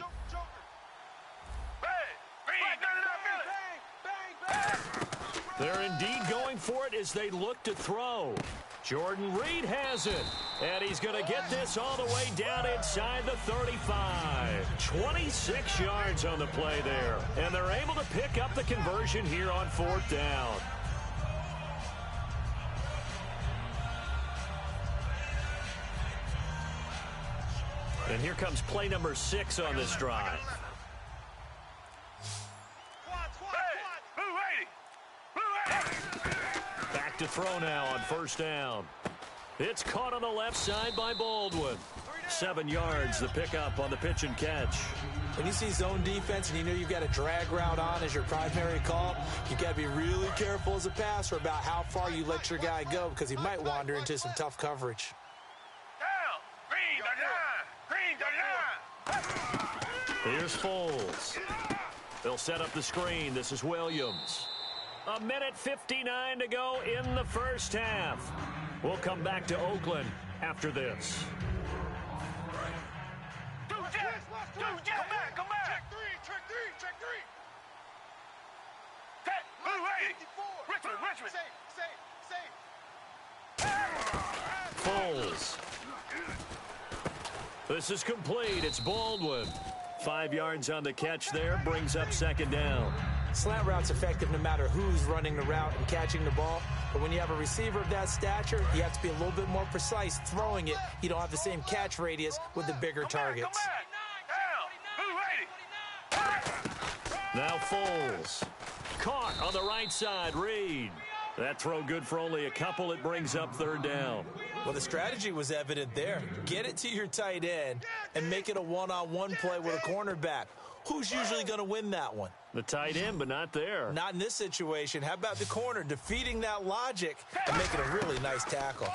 They're indeed going for it as they look to throw. Jordan Reed has it. And he's going to get this all the way down inside the 35. 26 yards on the play there. And they're able to pick up the conversion here on 4th down. And here comes play number 6 on this drive. Back to throw now on 1st down. It's caught on the left side by Baldwin. 7 yards, the pickup on the pitch and catch. When you see zone defense and you know you've got a drag route on as your primary call, you've got to be really careful as a passer about how far you let your guy go because he might wander into some tough coverage. Here's Foles. They'll set up the screen. This is Williams. 1:59 to go in the first half. We'll come back to Oakland after this. Come back. Check three. Richmond. Foles. This is complete. It's Baldwin. 5 yards on the catch there. Brings up 2nd down. Slant route's effective no matter who's running the route and catching the ball. But when you have a receiver of that stature, you have to be a little bit more precise throwing it. You don't have the same catch radius with the bigger targets. Now Foles. Caught on the right side. Reed. That throw good for only a couple. It brings up 3rd down. Well, the strategy was evident there. Get it to your tight end and make it a one-on-one play with a cornerback. Who's usually going to win that one? The tight end, but not there. Not in this situation. How about the corner defeating that logic and making a really nice tackle?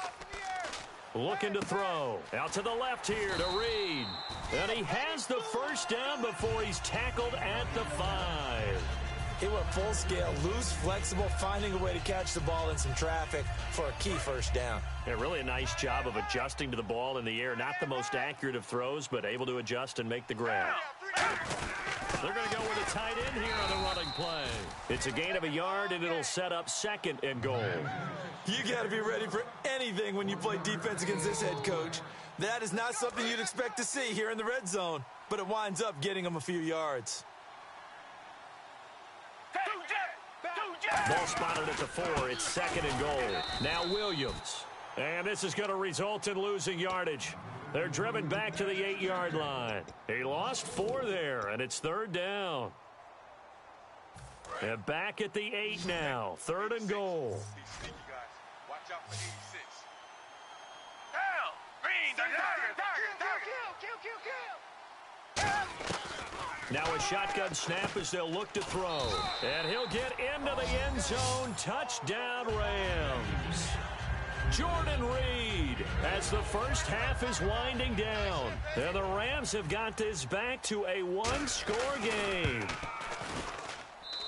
Looking to throw. Out to the left here to Reed. And he has the 1st down before he's tackled at the 5. He went full scale, loose, flexible, finding a way to catch the ball in some traffic for a key 1st down. Yeah, really a nice job of adjusting to the ball in the air. Not the most accurate of throws, but able to adjust and make the grab. They're going to go with a tight end here on the running play. It's a gain of 1 yard, and it'll set up 2nd and goal. You got to be ready for anything when you play defense against this head coach. That is not something you'd expect to see here in the red zone, but it winds up getting them a few yards. Ball spotted at the 4. It's 2nd and goal. Now Williams. And this is going to result in losing yardage. They're driven back to the 8-yard line. He lost 4 there, and it's 3rd down. And back at the 8 now. 3rd and goal. Watch out for 86. Now a shotgun snap as they'll look to throw. And he'll get into the end zone. Touchdown, Rams. Jordan Reed as the first half is winding down. And the Rams have got this back to a 1-score game.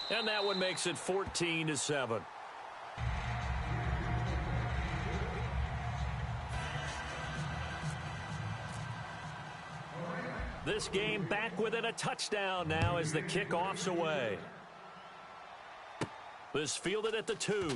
And that one makes it 14-7. This game back within a touchdown now as the kickoff's away. This fielded at the 2.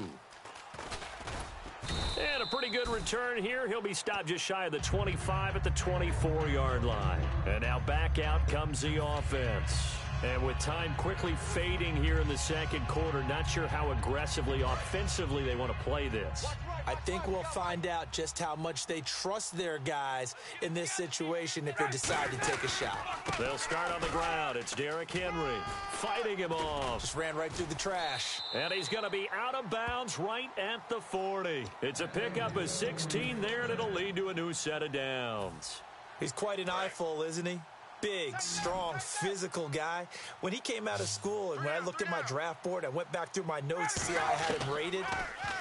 And a pretty good return here. He'll be stopped just shy of the 25 at the 24-yard line. And now back out comes the offense. And with time quickly fading here in the second quarter, not sure how aggressively, offensively they want to play this. I think we'll find out just how much they trust their guys in this situation if they decide to take a shot. They'll start on the ground. It's Derrick Henry fighting him off. Just ran right through the trash. And he's going to be out of bounds right at the 40. It's a pickup of 16 there, and it'll lead to a new set of downs. He's quite an eyeful, isn't he? Big, strong, physical guy. When he came out of school and when I looked at my draft board, I went back through my notes to see how I had him rated.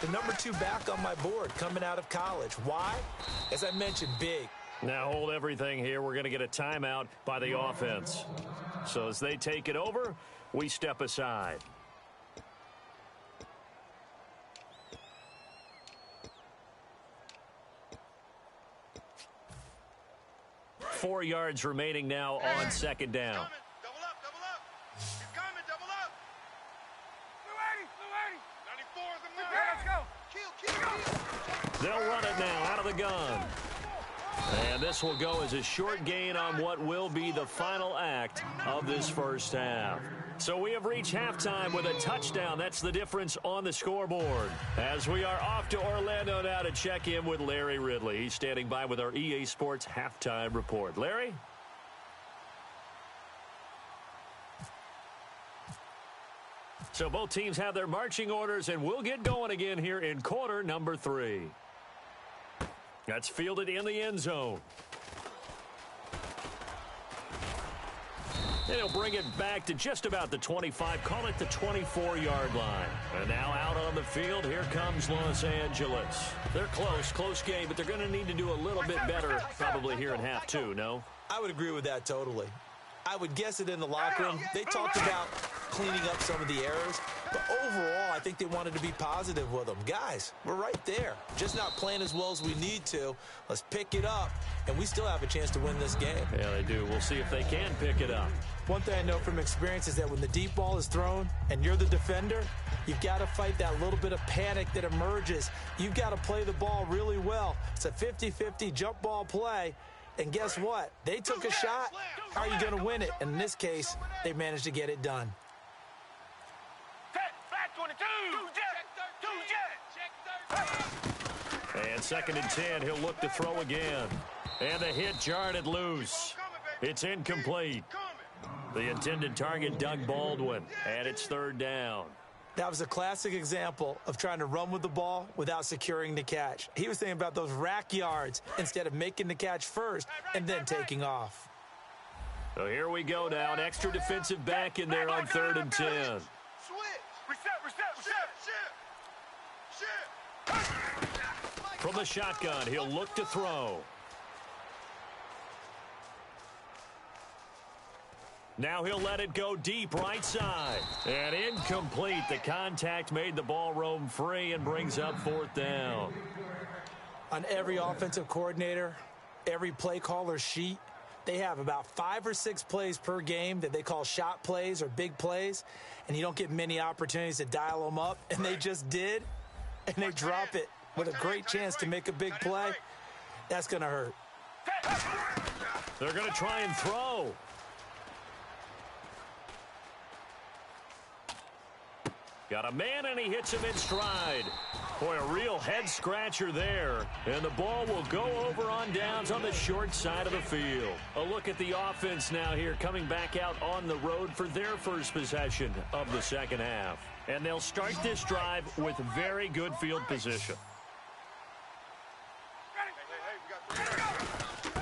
The number 2 back on my board coming out of college. Why? As I mentioned, big. Now hold everything here. We're going to get a timeout by the offense. So as they take it over, we step aside. Four yards remaining now on second down. Double up, double up. He's coming, double up. 280, 280. 94 is the mark. Let's go. Kill. They'll run it now out of the gun. And this will go as a short gain on what will be the final act of this first half. So we have reached halftime with a touchdown. That's the difference on the scoreboard. As we are off to Orlando now to check in with Larry Ridley. He's standing by with our EA Sports halftime report. Larry? So both teams have their marching orders, and we'll get going again here in quarter number 3. That's fielded in the end zone. And he'll bring it back to just about the 25, call it the 24-yard line. And now out on the field, here comes Los Angeles. They're close game, but they're going to need to do a little bit better probably here in half 2, no? I would agree with that totally. I would guess it in the locker room. They talked about cleaning up some of the errors, but overall, I think they wanted to be positive with them. Guys, we're right there. Just not playing as well as we need to. Let's pick it up, and we still have a chance to win this game. Yeah, they do. We'll see if they can pick it up. One thing I know from experience is that when the deep ball is thrown and you're the defender, you've got to fight that little bit of panic that emerges. You've got to play the ball really well. It's a 50-50 jump ball play. And guess what? They took a shot. How are you going to win it? And in this case, they managed to get it done. And 2nd and 10, he'll look to throw again. And the hit jarred it loose. It's incomplete. The intended target, Doug Baldwin, and it's 3rd down. That was a classic example of trying to run with the ball without securing the catch. He was thinking about those rack yards instead of making the catch first and then taking off. So here we go now. An extra defensive back in there on 3rd and 10. From the shotgun, he'll look to throw. Now he'll let it go deep right side. And incomplete. The contact made the ball roam free and brings up 4th down. On every offensive coordinator, every play caller sheet, they have about 5 or 6 plays per game that they call shot plays or big plays, and you don't get many opportunities to dial them up, and they just did, and they drop it with a great chance to make a big play. That's going to hurt. They're going to try and throw. Got a man, and he hits him in stride. Boy, a real head-scratcher there. And the ball will go over on downs on the short side of the field. A look at the offense now here, coming back out on the road for their first possession of the second half. And they'll start this drive with very good field position.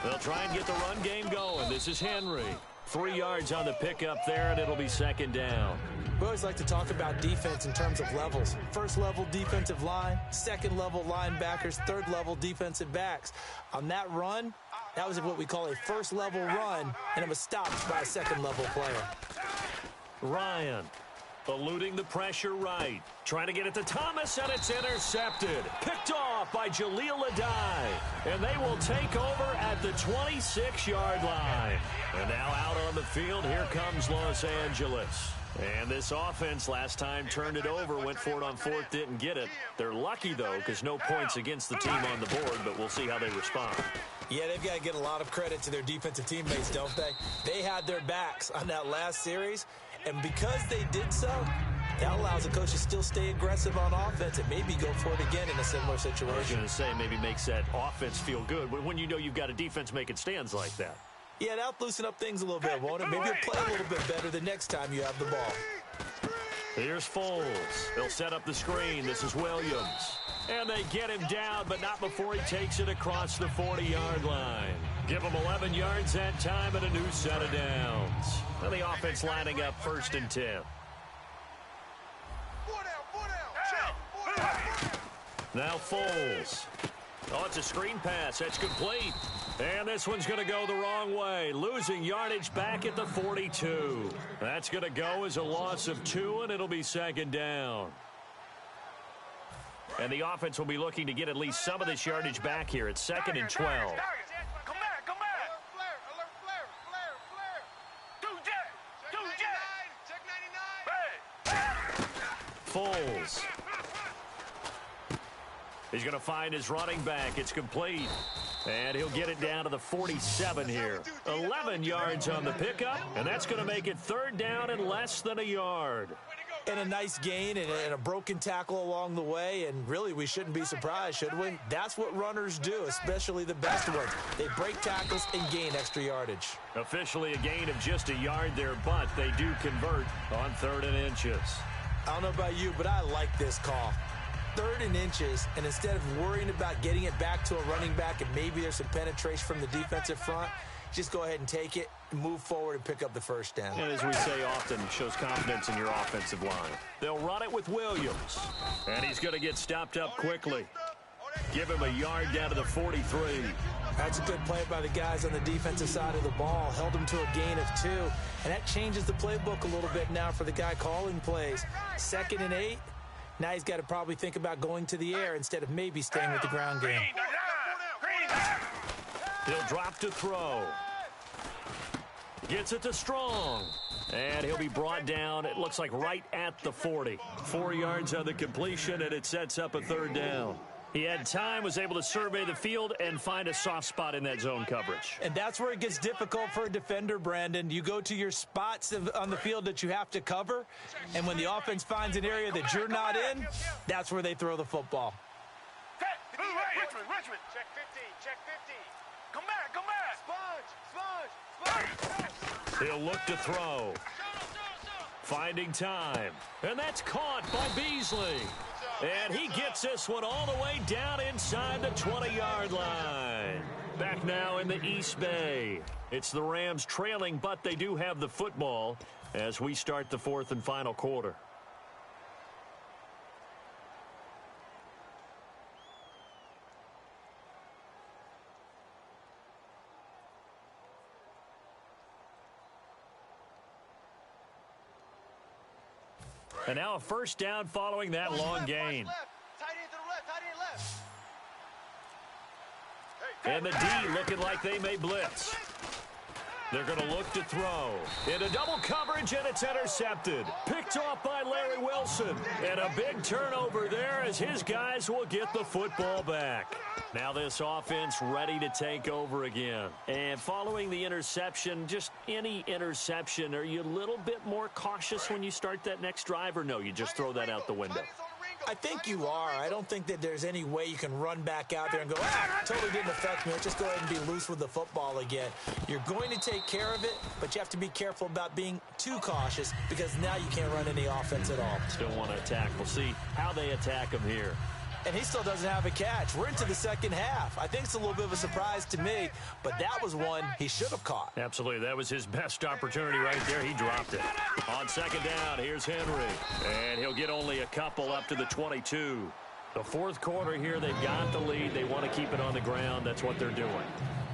They'll try and get the run game going. This is Henry. 3 yards on the pickup there, and it'll be 2nd down. We always like to talk about defense in terms of levels. 1st level defensive line, 2nd level linebackers, 3rd level defensive backs. On that run, that was what we call a 1st level run, and it was stopped by a 2nd level player. Ryan eluding the pressure right. Trying to get it to Thomas, and it's intercepted. Picked off by Jaleel Adai. And they will take over at the 26-yard line. And now out on the field, here comes Los Angeles. And this offense last time turned it over, went for it on 4th, didn't get it. They're lucky, though, because no points against the team on the board, but we'll see how they respond. Yeah, they've got to get a lot of credit to their defensive teammates, don't they? They had their backs on that last series, and because they did so, that allows the coach to still stay aggressive on offense and maybe go for it again in a similar situation. I was going to say maybe makes that offense feel good when you know you've got a defense making stands like that. Yeah, that'll loosen up things a little bit, won't it? Maybe you'll play a little bit better the next time you have the ball. Here's Foles. They'll set up the screen. This is Williams. And they get him down, but not before he takes it across the 40-yard line. Give them 11 yards that time and a new set of downs. And the offense lining up 1st and 10. Now Foles. Oh, it's a screen pass. That's complete. And this one's going to go the wrong way. Losing yardage back at the 42. That's going to go as a loss of 2, and it'll be 2nd down. And the offense will be looking to get at least some of this yardage back here. It's 2nd and 12. Come back. Alert flare. Check 99. Foles. He's going to find his running back. It's complete. And he'll get it down to the 47 here. 11 yards on the pickup, and that's going to make it 3rd down and less than a yard. And a nice gain and a broken tackle along the way, and really we shouldn't be surprised, should we? That's what runners do, especially the best ones. They break tackles and gain extra yardage. Officially a gain of just a yard there, but they do convert on 3rd and inches. I don't know about you, but I like this call. 3rd and inches, and instead of worrying about getting it back to a running back and maybe there's some penetration from the defensive front, just go ahead and take it, move forward, and pick up the 1st down. And as we say often, shows confidence in your offensive line. They'll run it with Williams, and he's going to get stopped up quickly. Give him a yard down to the 43. That's a good play by the guys on the defensive side of the ball. Held him to a gain of 2, and that changes the playbook a little bit now for the guy calling plays. 2nd and 8. Now he's got to probably think about going to the air instead of maybe staying with the ground game. He'll drop to throw. Gets it to Strong. And he'll be brought down, it looks like right at the 40. 4 yards on the completion, and it sets up a 3rd down. He had time, was able to survey the field and find a soft spot in that zone coverage. And that's where it gets difficult for a defender, Brandon. You go to your spots on the field that you have to cover, and when the offense finds an area that you're not in, that's where they throw the football. Richmond. Check 50. Come back. Sponge. He'll look to throw. Finding time. And that's caught by Beasley. And he gets this one all the way down inside the 20-yard line. Back now in the East Bay. It's the Rams trailing, but they do have the football as we start the 4th and final quarter. And now a 1st down following that long gain. And the D looking like they may blitz. They're going to look to throw. Into double coverage, and it's intercepted. Picked off by Larry Wilson. And a big turnover there as his guys will get the football back. Now this offense ready to take over again. And following the interception, just any interception, are you a little bit more cautious when you start that next drive, or no, you just throw that out the window? I think you are. I don't think that there's any way you can run back out there and go, totally didn't affect me. Let's just go ahead and be loose with the football again. You're going to take care of it, but you have to be careful about being too cautious because now you can't run any offense at all. Still want to attack. We'll see how they attack him here. And he still doesn't have a catch. We're into the 2nd half. I think it's a little bit of a surprise to me, but that was one he should have caught. Absolutely. That was his best opportunity right there. He dropped it. On 2nd down, here's Henry. And he'll get only a couple up to the 22. The 4th quarter here, they've got the lead. They want to keep it on the ground. That's what they're doing.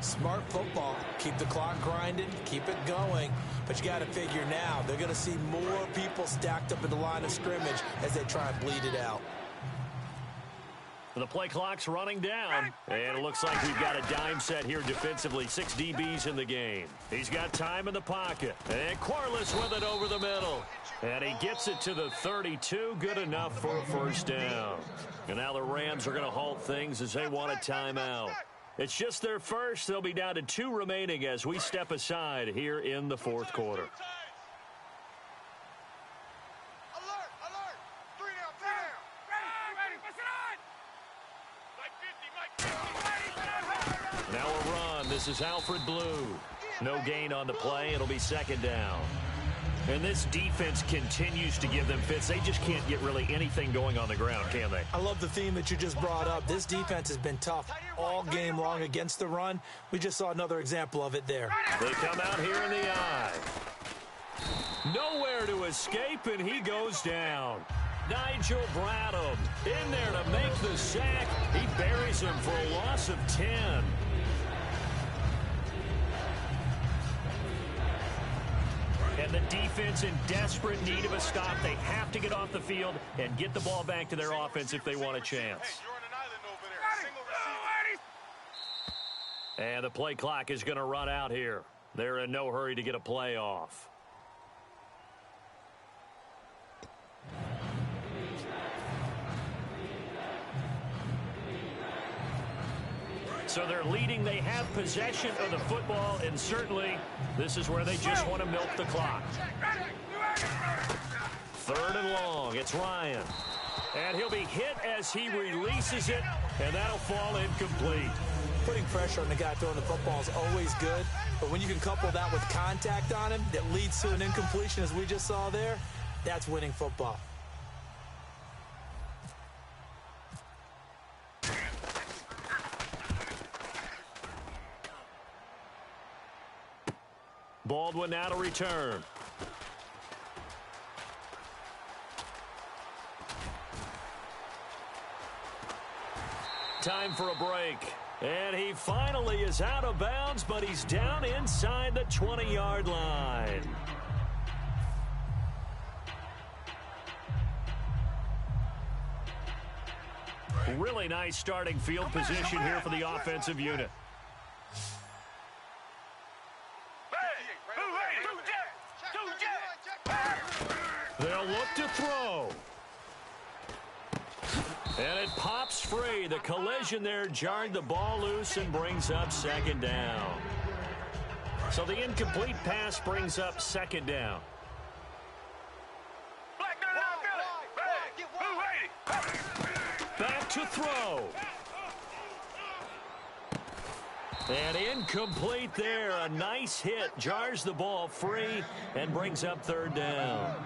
Smart football. Keep the clock grinding. Keep it going. But you got to figure now, they're going to see more people stacked up in the line of scrimmage as they try and bleed it out. The play clock's running down, and it looks like we've got a dime set here defensively. 6 DBs in the game. He's got time in the pocket, and Corliss with it over the middle. And he gets it to the 32, good enough for a 1st down. And now the Rams are going to halt things as they want a timeout. It's just their first. They'll be down to 2 remaining as we step aside here in the 4th quarter. Now a run. This is Alfred Blue. No gain on the play. It'll be 2nd down. And this defense continues to give them fits. They just can't get really anything going on the ground, can they? I love the theme that you just brought up. This defense has been tough all game long against the run. We just saw another example of it there. They come out here in the eye. Nowhere to escape, and he goes down. Nigel Bradham in there to make the sack. He buries him for a loss of 10. And the defense in desperate need of a stop. They have to get off the field and get the ball back to their offense if they want a chance. And the play clock is going to run out here. They're in no hurry to get a play off. So they're leading. They have possession of the football, and certainly this is where they just want to milk the clock. 3rd and long. It's Ryan. And he'll be hit as he releases it, and that'll fall incomplete. Putting pressure on the guy throwing the football is always good, but when you can couple that with contact on him that leads to an incompletion, as we just saw there, that's winning football. Baldwin now to return. Time for a break. And he finally is out of bounds, but he's down inside the 20-yard line. Really nice starting field position here for the offensive unit. They'll look to throw. And it pops free. The collision there jarred the ball loose and brings up 2nd down. So the incomplete pass brings up 2nd down. Back to throw. And incomplete there. A nice hit. Jars the ball free and brings up 3rd down.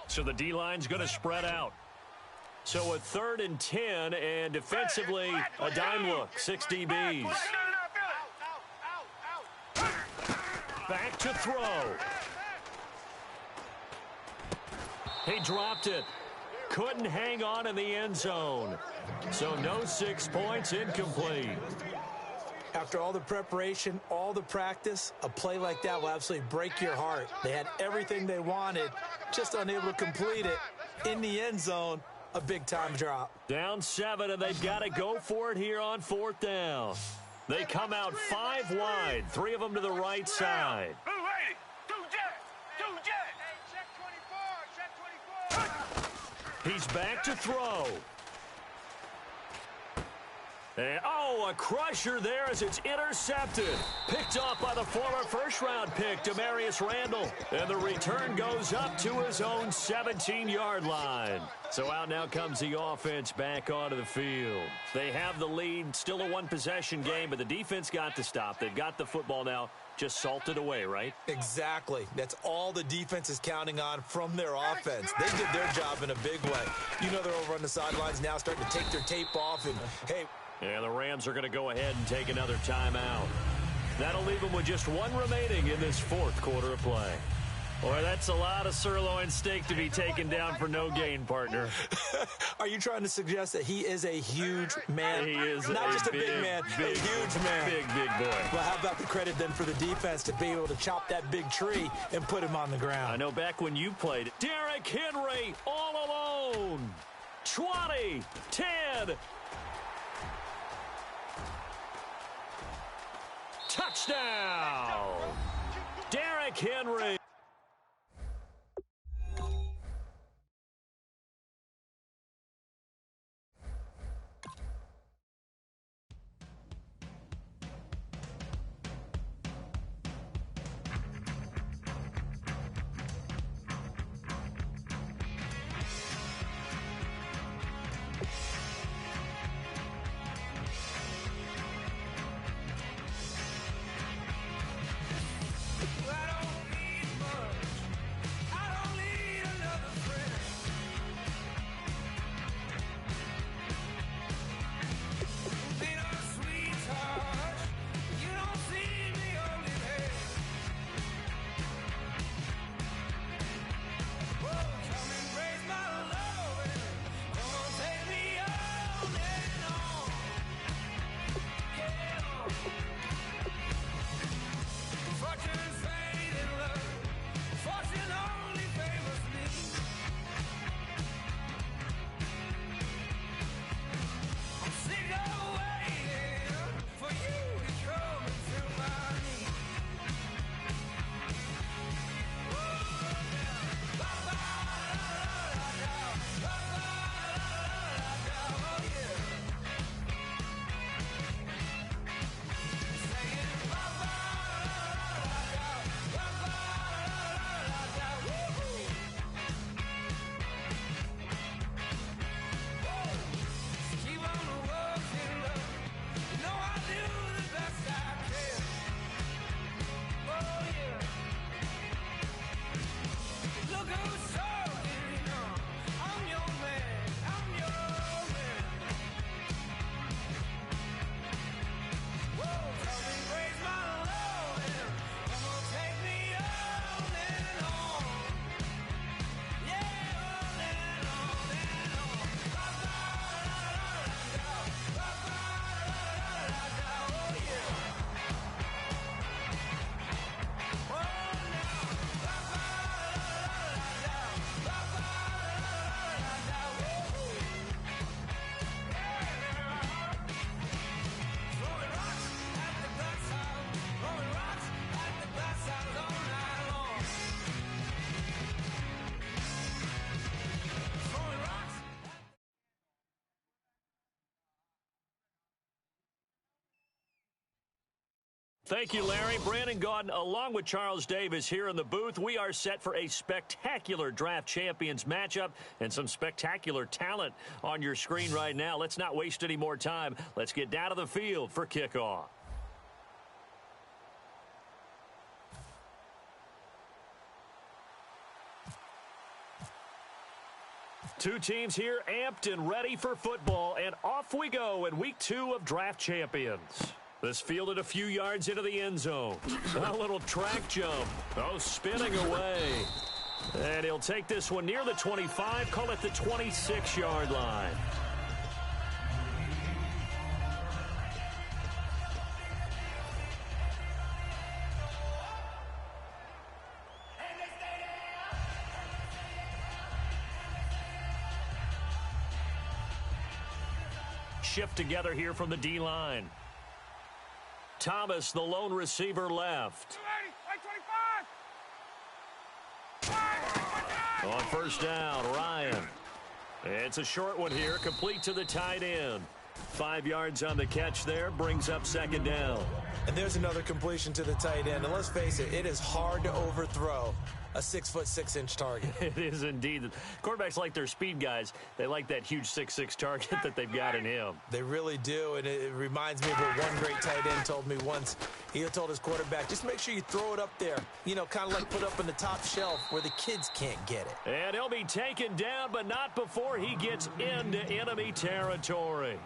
So the D-line's going to spread out. So a 3rd and 10, and defensively, a dime look. 6 DBs. Back to throw. He dropped it. Couldn't hang on in the end zone. So no 6 points, incomplete. After all the preparation, all the practice, a play like that will absolutely break your heart. They had everything they wanted, just unable to complete it. In the end zone, a big-time drop. Down 7, and they've got to go for it here on 4th down. They come out 5 wide, 3 of them to the right side. He's back to throw. And, a crusher there as it's intercepted. Picked off by the former first-round pick, Demarius Randall. And the return goes up to his own 17-yard line. So out now comes the offense back onto the field. They have the lead, still a one-possession game, but the defense got to stop. They've got the football now, just salted away, right? Exactly. That's all the defense is counting on from their offense. They did their job in a big way. You know they're over on the sidelines now starting to take their tape off and, hey. Yeah, the Rams are going to go ahead and take another timeout. That'll leave them with just 1 remaining in this 4th quarter of play. Boy, that's a lot of sirloin steak to be taken down for no gain, partner. Are you trying to suggest that he is a huge man? He is not just a big man, a huge man. Big boy. Well, how about the credit then for the defense to be able to chop that big tree and put him on the ground? I know back when you played, Derrick Henry all alone. 20, 10. Touchdown! Derrick Henry. Thank you, Larry. Brandon Gaudin, along with Charles Davis here in the booth. We are set for a spectacular draft champions matchup and some spectacular talent on your screen right now. Let's not waste any more time. Let's get down to the field for kickoff. Two teams here amped and ready for football, and off we go in week 2 of draft champions. This fielded a few yards into the end zone. A little track jump. Oh, spinning away. And he'll take this one near the 25, call it the 26-yard line. Shift together here from the D-line. Thomas, the lone receiver, left. On first down, Ryan. It's a short one here, complete to the tight end. 5 yards on the catch there, brings up second down. And there's another completion to the tight end. And let's face it is hard to overthrow a 6'6" target. It is indeed. Quarterbacks like their speed guys. They like that huge 6'6" target that they've got in him. They really do, and it reminds me of what one great tight end told me once. He told his quarterback, just make sure you throw it up there, you know, kind of like put up on the top shelf where the kids can't get it. And he'll be taken down, but not before he gets into enemy territory.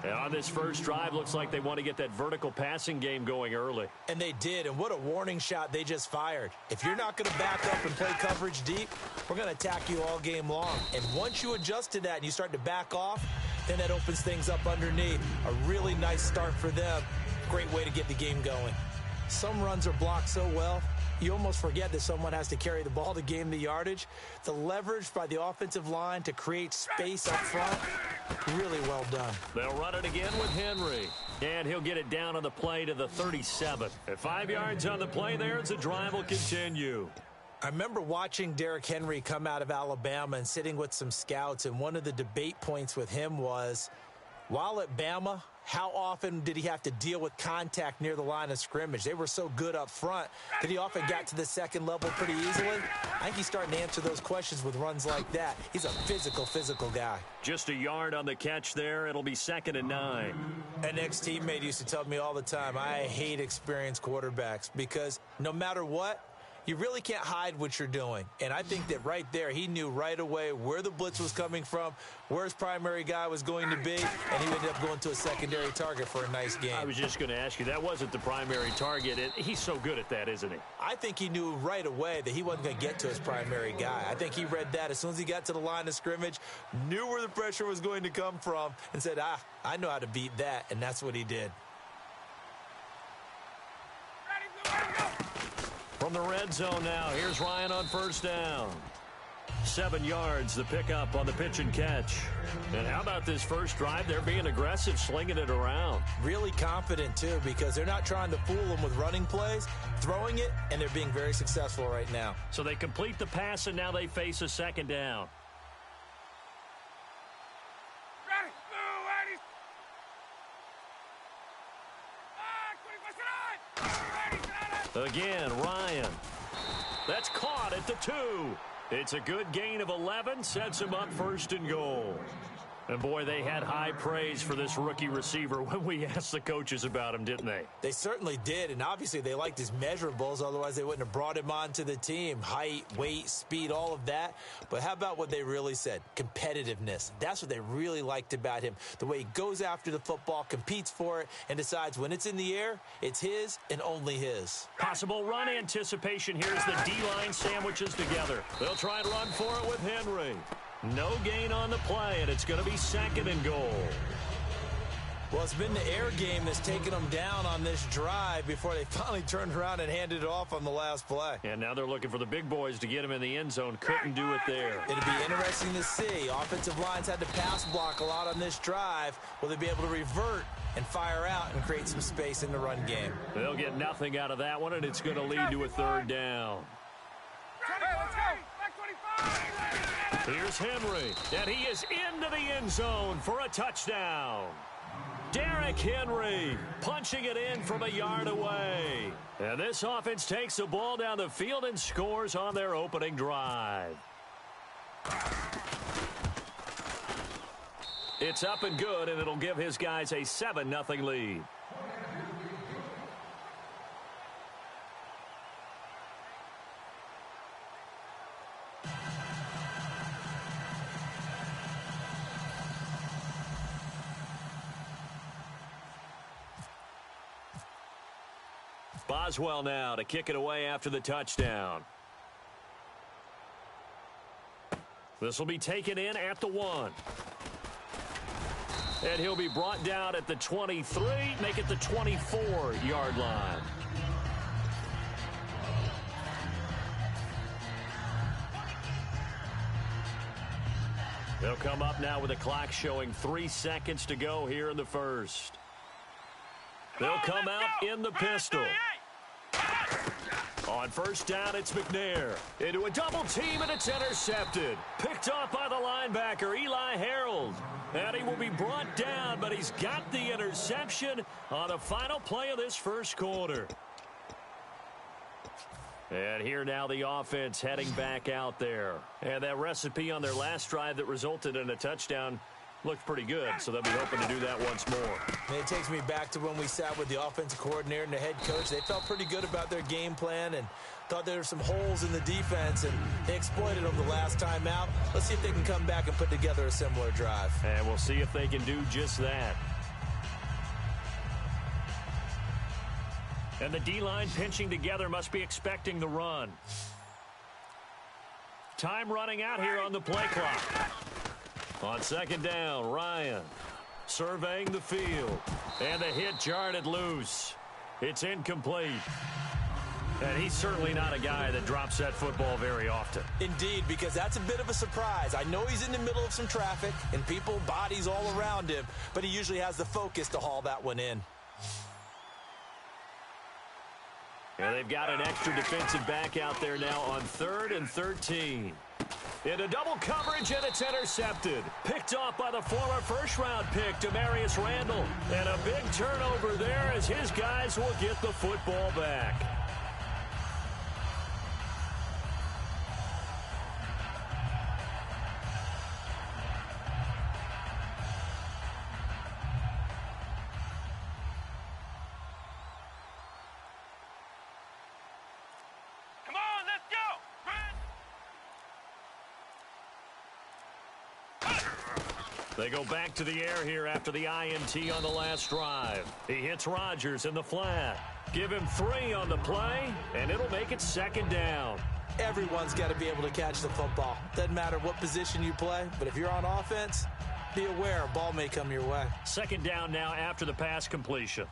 And on this first drive, looks like they want to get that vertical passing game going early. And they did, and what a warning shot they just fired. If you're not going to back up and play coverage deep, we're going to attack you all game long. And once you adjust to that and you start to back off, then that opens things up underneath. A really nice start for them. Great way to get the game going. Some runs are blocked so well, you almost forget that someone has to carry the ball to gain the yardage. The leverage by the offensive line to create space up front, really well done. They'll run it again with Henry. And he'll get it down on the play to the 37. At 5 yards on the play there, as the drive will continue. I remember watching Derrick Henry come out of Alabama and sitting with some scouts, and one of the debate points with him was, while at Bama, how often did he have to deal with contact near the line of scrimmage? They were so good up front that he often got to the second level pretty easily. I think he's starting to answer those questions with runs like that. He's a physical guy. Just a yard on the catch there. It'll be 2nd and 9. An ex-teammate used to tell me all the time, I hate experienced quarterbacks because no matter what, you really can't hide what you're doing. And I think that right there, he knew right away where the blitz was coming from, where his primary guy was going to be, and he ended up going to a secondary target for a nice game. I was just going to ask you, that wasn't the primary target. He's so good at that, isn't he? I think he knew right away that he wasn't going to get to his primary guy. I think he read that as soon as he got to the line of scrimmage, knew where the pressure was going to come from, and said, I know how to beat that, and that's what he did. From the red zone now, here's Ryan on first down. 7 yards, the pickup on the pitch and catch. And how about this first drive? They're being aggressive, slinging it around. Really confident, too, because they're not trying to fool them with running plays, throwing it, and they're being very successful right now. So they complete the pass, and now they face a second down. Again, Ryan. That's caught at the 2. It's a good gain of 11, sets him up 1st and goal. And, boy, they had high praise for this rookie receiver when we asked the coaches about him, didn't they? They certainly did, and obviously they liked his measurables. Otherwise, they wouldn't have brought him onto the team. Height, weight, speed, all of that. But how about what they really said? Competitiveness. That's what they really liked about him. The way he goes after the football, competes for it, and decides when it's in the air, it's his and only his. Possible run anticipation here as the D-line sandwiches together. They'll try and run for it with Henry. No gain on the play, and it's going to be 2nd and goal. Well, it's been the air game that's taken them down on this drive before they finally turned around and handed it off on the last play. And now they're looking for the big boys to get him in the end zone. Couldn't do it there. It'll be interesting to see. Offensive lines had to pass block a lot on this drive. Will they be able to revert and fire out and create some space in the run game? They'll get nothing out of that one, and it's going to lead to a 3rd down. Hey, let's go. Back 25. Here's Henry, and he is into the end zone for a touchdown. Derrick Henry punching it in from a yard away. And this offense takes the ball down the field and scores on their opening drive. It's up and good, and it'll give his guys a 7-0 lead. Boswell now to kick it away after the touchdown. This will be taken in at the 1. And he'll be brought down at the 23, make it the 24-yard line. They'll come up now with the clock showing 3 seconds to go here in the first. They'll come out in the pistol. On first down, it's McNair. Into a double team, and it's intercepted. Picked off by the linebacker, Eli Harold. And he will be brought down, but he's got the interception on the final play of this first quarter. And here now the offense heading back out there. And that recipe on their last drive that resulted in a touchdown looked pretty good, so they'll be hoping to do that once more. And it takes me back to when we sat with the offensive coordinator and the head coach. They felt pretty good about their game plan and thought there were some holes in the defense, and they exploited them the last time out. Let's see if they can come back and put together a similar drive. And we'll see if they can do just that. And the D-line pinching together must be expecting the run. Time running out here on the play clock. On second down, Ryan surveying the field. And the hit jarred loose. It's incomplete. And he's certainly not a guy that drops that football very often. Indeed, because that's a bit of a surprise. I know he's in the middle of some traffic and people, bodies all around him, but he usually has the focus to haul that one in. And they've got an extra defensive back out there now on 3rd and 13. Into double coverage, and it's intercepted. Picked off by the former first-round pick, Demarius Randall. And a big turnover there as his guys will get the football back. They go back to the air here after the INT on the last drive. He hits Rodgers in the flat. Give him 3 on the play, and it'll make it second down. Everyone's got to be able to catch the football. Doesn't matter what position you play, but if you're on offense, be aware a ball may come your way. Second down now after the pass completion.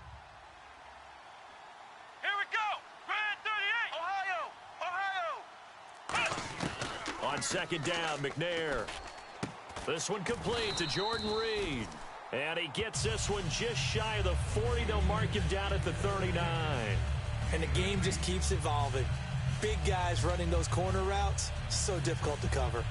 Here we go. Grand 38. Ohio. On second down, McNair. This one complete to Jordan Reed. And he gets this one just shy of the 40. They'll mark him down at the 39. And the game just keeps evolving. Big guys running those corner routes, so difficult to cover.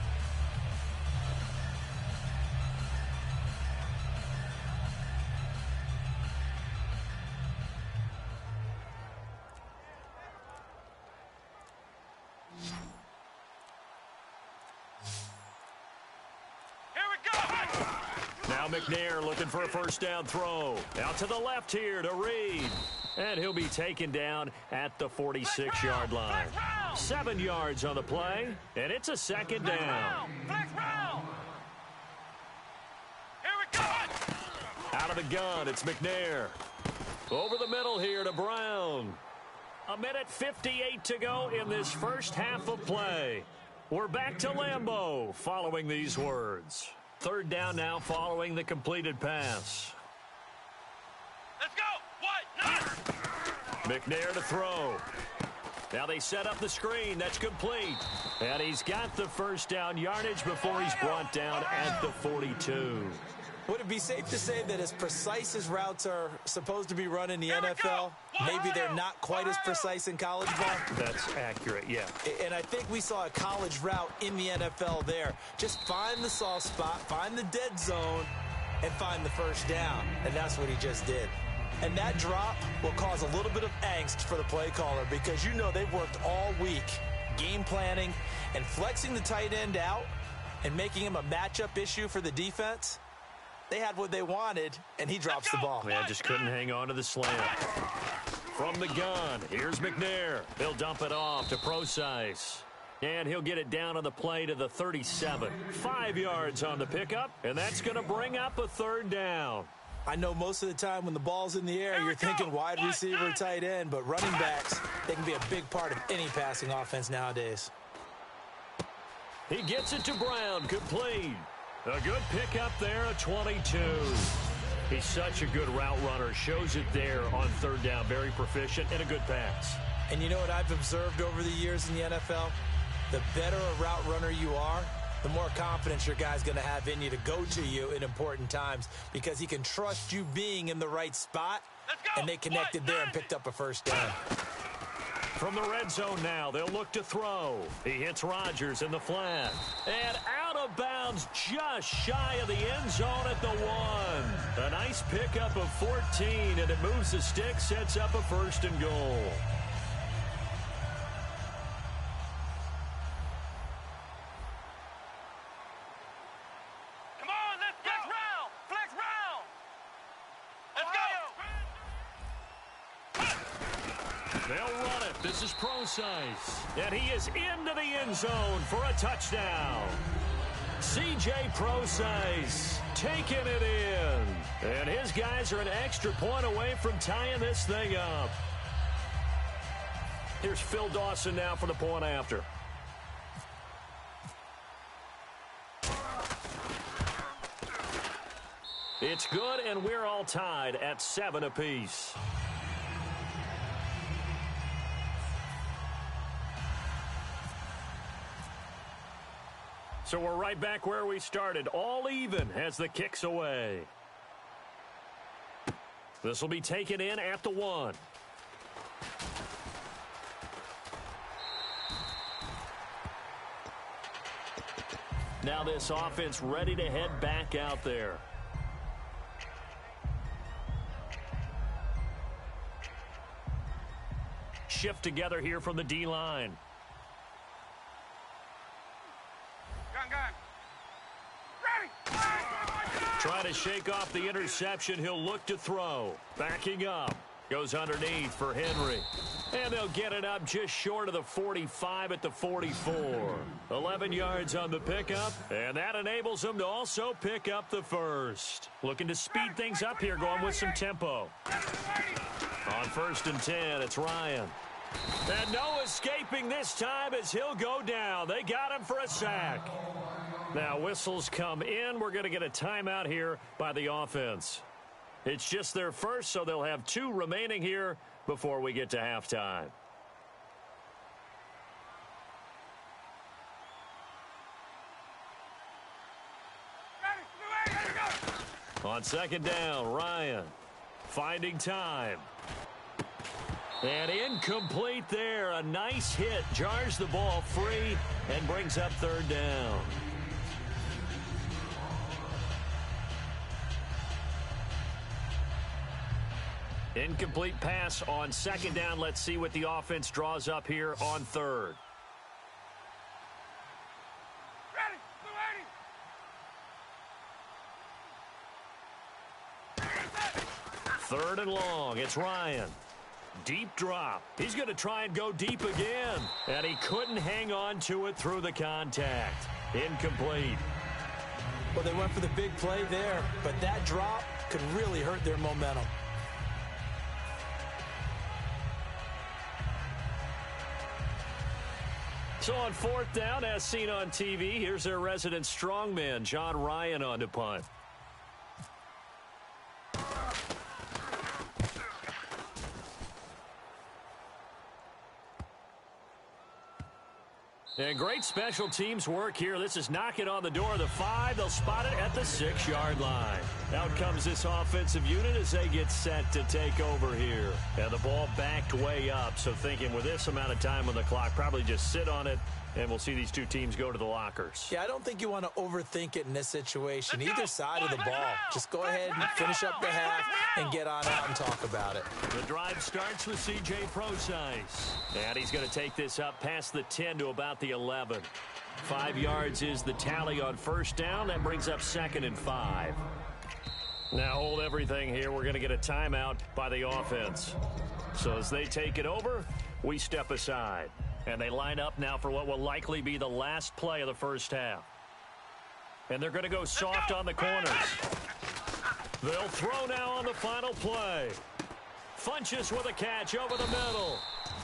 McNair looking for a first down throw. Out to the left here to Reed. And he'll be taken down at the 46-yard line. 7 yards on the play, and it's a second down. Here we go. Out of the gun, it's McNair. Over the middle here to Brown. 1:58 to go in this first half of play. We're back to Lambeau following these words. Third down now following the completed pass. Let's go. What? McNair to throw. Now they set up the screen. That's complete. And he's got the first down yardage before he's brought down at the 42. Would it be safe to say that as precise as routes are supposed to be run in the NFL, maybe they're not quite as precise in college ball? That's accurate, yeah. And I think we saw a college route in the NFL there. Just find the soft spot, find the dead zone, and find the first down, and that's what he just did. And that drop will cause a little bit of angst for the play caller because you know they've worked all week game planning and flexing the tight end out and making him a matchup issue for the defense. They had what they wanted, and he drops the ball. Yeah, just couldn't hang on to the slant. From the gun, here's McNair. He'll dump it off to Procise. And he'll get it down on the play to the 37. 5 yards on the pickup, and that's going to bring up a third down. I know most of the time when the ball's in the air, you're thinking wide receiver, tight end, but running backs, they can be a big part of any passing offense nowadays. He gets it to Brown, complete. A good pickup there at 22. He's such a good route runner. Shows it there on third down. Very proficient and a good pass. And you know what I've observed over the years in the NFL? The better a route runner you are, the more confidence your guy's going to have in you to go to you in important times because he can trust you being in the right spot, and they connected there and picked up a first down. From the red zone now, they'll look to throw. He hits Rodgers in the flat. And out of bounds just shy of the end zone at the 1. A nice pickup of 14, and it moves the stick, sets up a first and goal. They'll run it. This is Procise. And he is into the end zone for a touchdown. C.J. Procise taking it in. And his guys are an extra point away from tying this thing up. Here's Phil Dawson now for the point after. It's good, and we're all tied at 7 apiece. So we're right back where we started, all even as the kick's away. This will be taken in at the 1. Now this offense ready to head back out there. Shift together here from the D-line. Trying to shake off the interception. He'll look to throw. Backing up. Goes underneath for Henry. And they'll get it up just short of the 45 at the 44. 11 yards on the pickup. And that enables them to also pick up the first. Looking to speed things up here, going with some tempo. On 1st and 10, it's Ryan. And no escaping this time as he'll go down. They got him for a sack. Now whistles come in. We're going to get a timeout here by the offense. It's just their first, so they'll have 2 remaining here before we get to halftime. On 2nd down, Ryan finding time. And incomplete there. A nice hit. Jars the ball free and brings up 3rd down. Incomplete pass on 2nd down. Let's see what the offense draws up here on 3rd. Third and long. It's Ryan. Deep drop. He's going to try and go deep again. And he couldn't hang on to it through the contact. Incomplete. Well, they went for the big play there, but that drop could really hurt their momentum. So on 4th down, as seen on TV, here's their resident strongman, John Ryan, on to punt. And great special teams work here. This is knocking on the door of the 5. They'll spot it at the 6-yard line. Out comes this offensive unit as they get set to take over here. And the ball backed way up. So thinking with this amount of time on the clock, probably just sit on it And we'll see these two teams go to the lockers. Yeah, I don't think you want to overthink it in this situation. Either side of the ball. Just go ahead and finish up the half and get on out and talk about it. The drive starts with C.J. Prosise. And he's going to take this up past the 10 to about the 11. 5 yards is the tally on first down. That brings up 2nd and 5. Now hold everything here. We're going to get a timeout by the offense. So as they take it over, we step aside. And they line up now for what will likely be the last play of the first half. And they're going to go soft on the corners. They'll throw now on the final play. Funchess with a catch over the middle.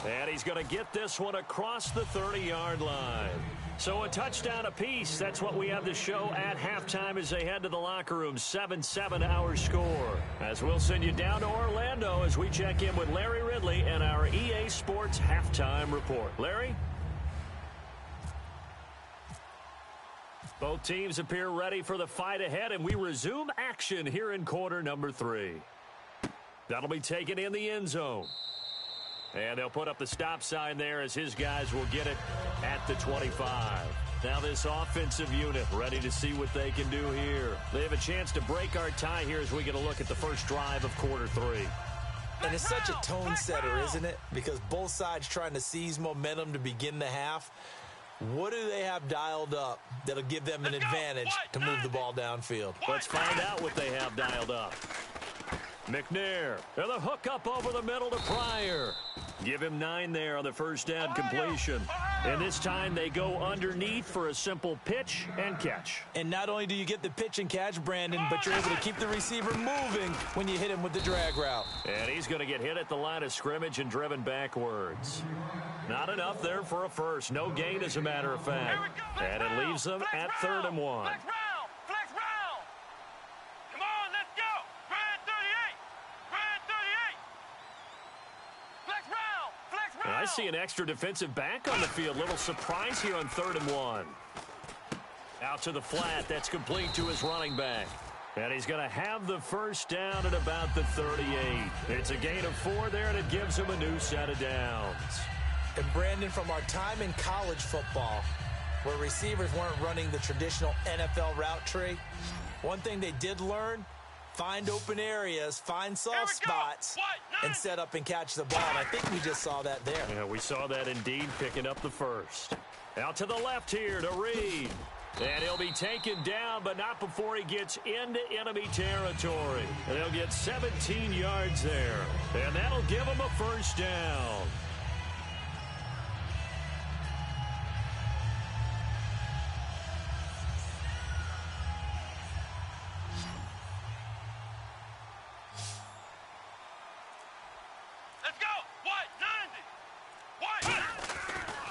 And he's going to get this one across the 30-yard line. So a touchdown apiece. That's what we have to show at halftime as they head to the locker room. 7-7 our score. As we'll send you down to Orlando as we check in with Larry Ridley and our EA Sports halftime report. Larry? Both teams appear ready for the fight ahead, and we resume action here in quarter number 3. That'll be taken in the end zone. And they'll put up the stop sign there as his guys will get it at the 25. Now this offensive unit ready to see what they can do here. They have a chance to break our tie here as we get a look at the first drive of quarter 3. And it's such a tone setter, isn't it? Because both sides trying to seize momentum to begin the half. What do they have dialed up that'll give them an advantage to move the ball downfield? Let's find out what they have dialed up. McNair, and the hook up over the middle to Pryor. Give him 9 there on the first down completion. And this time they go underneath for a simple pitch and catch. And not only do you get the pitch and catch, Brandon, but you're able to keep the receiver moving when you hit him with the drag route. And he's going to get hit at the line of scrimmage and driven backwards. Not enough there for a first. No gain, as a matter of fact. And it leaves them at 3rd and 1. And I see an extra defensive back on the field. Little surprise here on 3rd and 1. Out to the flat. That's complete to his running back. And he's going to have the first down at about the 38. It's a gain of 4 there, and it gives him a new set of downs. And Brandon, from our time in college football, where receivers weren't running the traditional NFL route tree, one thing they did learn: find open areas, find soft spots, and set up and catch the ball. And I think we just saw that there. Yeah, we saw that indeed, picking up the first. Out to the left here to Reed. And he'll be taken down, but not before he gets into enemy territory. And he'll get 17 yards there. And that'll give him a first down.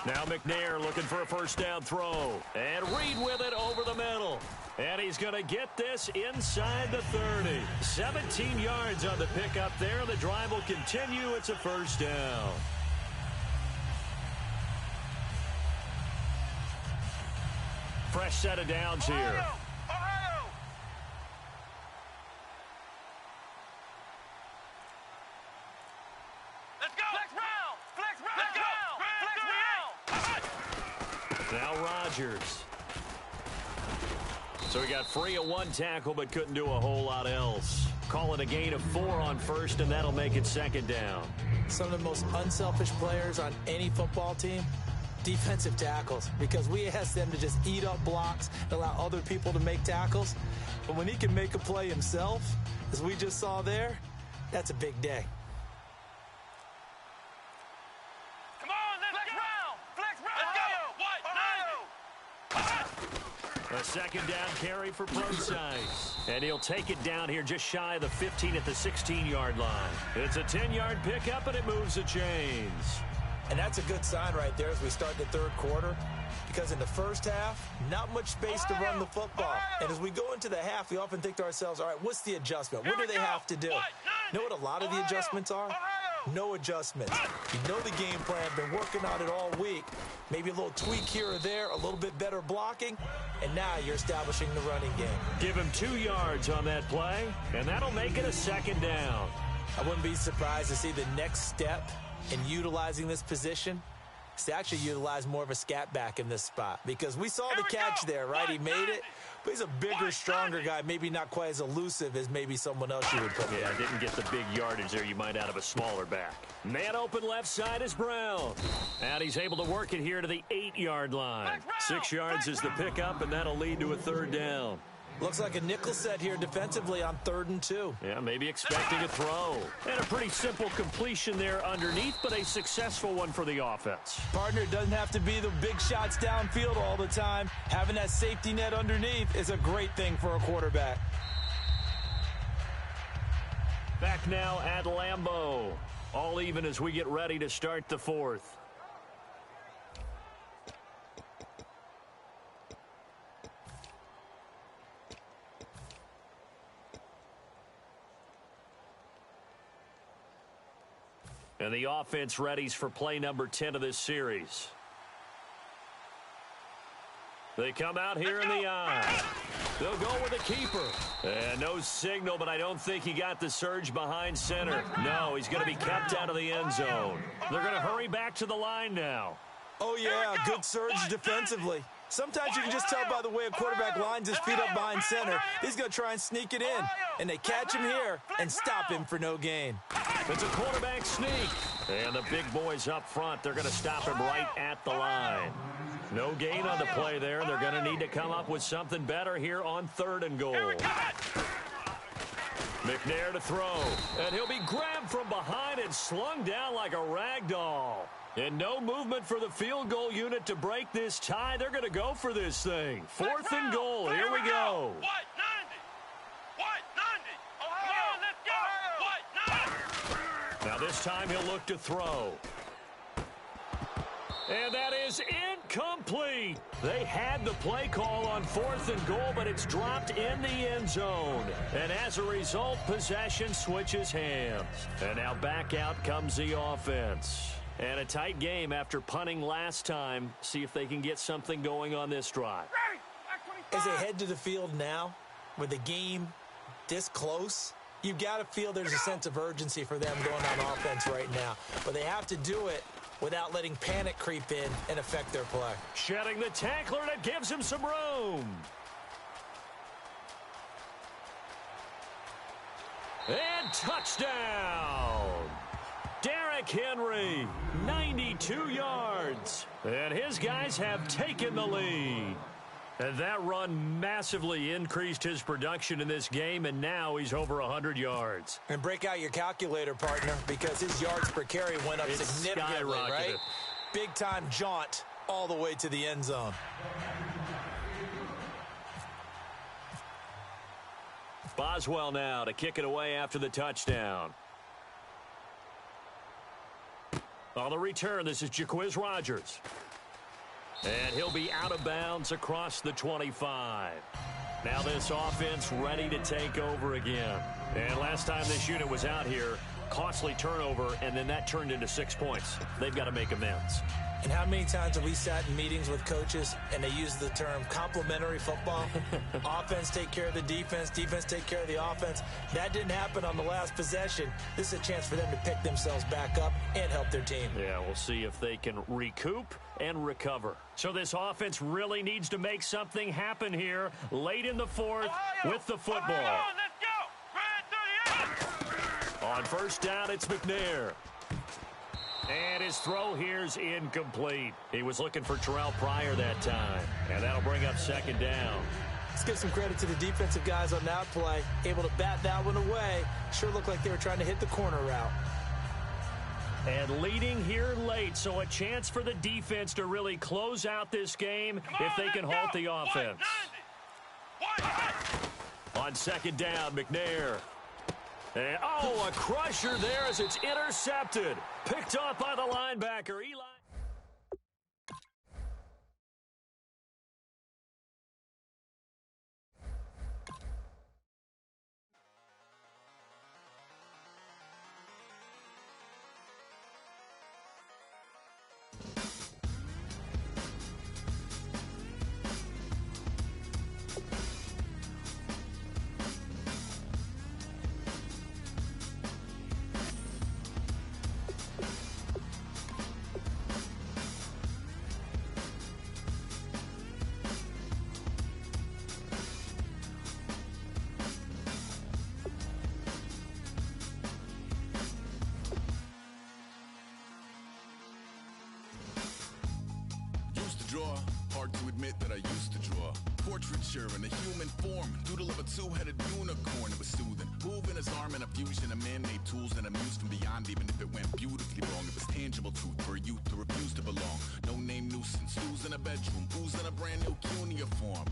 Now McNair looking for a first down throw. And Reed with it over the middle. And he's going to get this inside the 30. 17 yards on the pickup there. The drive will continue. It's a first down. Fresh set of downs here. Now Rodgers. So he got free of 1 tackle but couldn't do a whole lot else. Call it a gain of 4 on first, and that'll make it 2nd down. Some of the most unselfish players on any football team, defensive tackles, because we ask them to just eat up blocks and allow other people to make tackles. But when he can make a play himself, as we just saw there, that's a big day. A 2nd down carry for Prosise. And he'll take it down here just shy of the 15 at the 16-yard line. It's a 10-yard pickup, and it moves the chains. And that's a good sign right there as we start the 3rd quarter, because in the first half, not much space to run the football. And as we go into the half, we often think to ourselves, all right, what's the adjustment? What do they have to do? You know what a lot of the adjustments are? No adjustments. You know the game plan, been working on it all week. Maybe a little tweak here or there, a little bit better blocking, and now you're establishing the running game. Give him 2 yards on that play, and that'll make it a 2nd down. I wouldn't be surprised to see the next step in utilizing this position to actually utilize more of a scat back in this spot because we saw the catch there, right? He made it, but he's a bigger, stronger guy, maybe not quite as elusive as maybe someone else you would put there. Yeah, didn't get the big yardage there you might out of a smaller back. Man open left side is Brown. And he's able to work it here to the 8-yard line. 6 yards is the pickup, and that'll lead to a 3rd down. Looks like a nickel set here defensively on 3rd and 2. Yeah, maybe expecting a throw. And a pretty simple completion there underneath, but a successful one for the offense. Partner, it doesn't have to be the big shots downfield all the time. Having that safety net underneath is a great thing for a quarterback. Back now at Lambeau. All even as we get ready to start the 4th. And the offense readies for play number 10 of this series. They come out here in the eye. They'll go with a keeper. And no signal, but I don't think he got the surge behind center. No, he's going to be kept out of the end zone. They're going to hurry back to the line now. Oh, yeah, good surge defensively. Sometimes you can just tell by the way a quarterback lines his feet up behind center. He's going to try and sneak it in. And they catch him here and stop him for no gain. It's a quarterback sneak. And the big boys up front, they're going to stop him right at the line. No gain on the play there. They're going to need to come up with something better here on 3rd and goal. McNair to throw. And he'll be grabbed from behind and slung down like a rag doll. And no movement for the field goal unit to break this tie. They're going to go for this thing. 4th and goal. Here we go. Now this time he'll look to throw. And that is incomplete. They had the play call on 4th and goal, but it's dropped in the end zone. And as a result, possession switches hands. And now back out comes the offense. And a tight game after punting last time. See if they can get something going on this drive. As they head to the field now, with the game this close, you've got to feel there's a sense of urgency for them going on offense right now. But they have to do it without letting panic creep in and affect their play. Shedding the tackler that gives him some room. And touchdown. Derrick Henry, 92 yards. And his guys have taken the lead. And that run massively increased his production in this game, and now he's over 100 yards. And break out your calculator, partner, because his yards per carry went up significantly, right? Big-time jaunt all the way to the end zone. Boswell now to kick it away after the touchdown. On the return, this is Jaquiz Rogers. And he'll be out of bounds across the 25. Now this offense ready to take over again. And last time this unit was out here, costly turnover, and then that turned into 6 points. They've got to make amends. And how many times have we sat in meetings with coaches and they use the term complementary football? Offense take care of the defense, defense take care of the offense. That didn't happen on the last possession. This is a chance for them to pick themselves back up and help their team. Yeah, we'll see if they can recoup and recover. So this offense really needs to make something happen here late in the 4th with the football. On 1st down, it's McNair. And his throw here's incomplete. He was looking for Terrell Pryor that time. And that'll bring up 2nd down. Let's give some credit to the defensive guys on that play. Able to bat that one away. Sure looked like they were trying to hit the corner route. And leading here late, so a chance for the defense to really close out this game if they can halt the offense. On 2nd down, McNair. And, a crusher there as it's intercepted. Picked off by the linebacker, Eli. admit that I used to draw portraiture in a human form, doodle of a two-headed unicorn. It was soothing, moving his arm in a fusion of man-made tools and amused from beyond, even if it went beautifully wrong. It was tangible truth for a youth to refuse to belong. No name nuisance, who's in a bedroom, who's in a brand new cuneiform.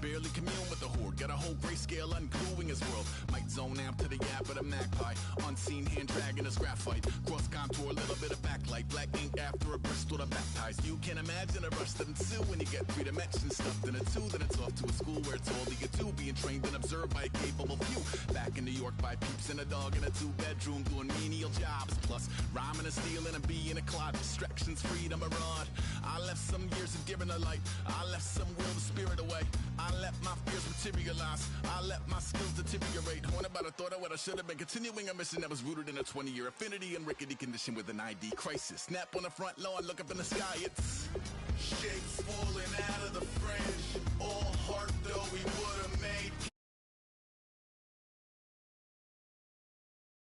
Barely commune with the horde, got a whole grayscale ungluing his world. Might zone out to the yap of the magpie, unseen hand dragging his graphite. Cross contour, a little bit of backlight, black ink after a Bristol to baptize. You can imagine a rush that ensue when you get three dimensions stuffed in a two. Then it's off to a school where it's all you get to, being trained and observed by a capable few. Back in New York by peeps and a dog in a two-bedroom doing menial jobs. Plus rhyming and stealing and being a clod, distractions, freedom, a rod. I left some years of giving a light, I left some will the spirit away. I let my fears materialize, I let my skills deteriorate. Horn about a thought of what I should have been, continuing a mission that was rooted in a 20-year affinity and rickety condition with an ID crisis. Snap on the front lawn, look up in the sky, it's shapes falling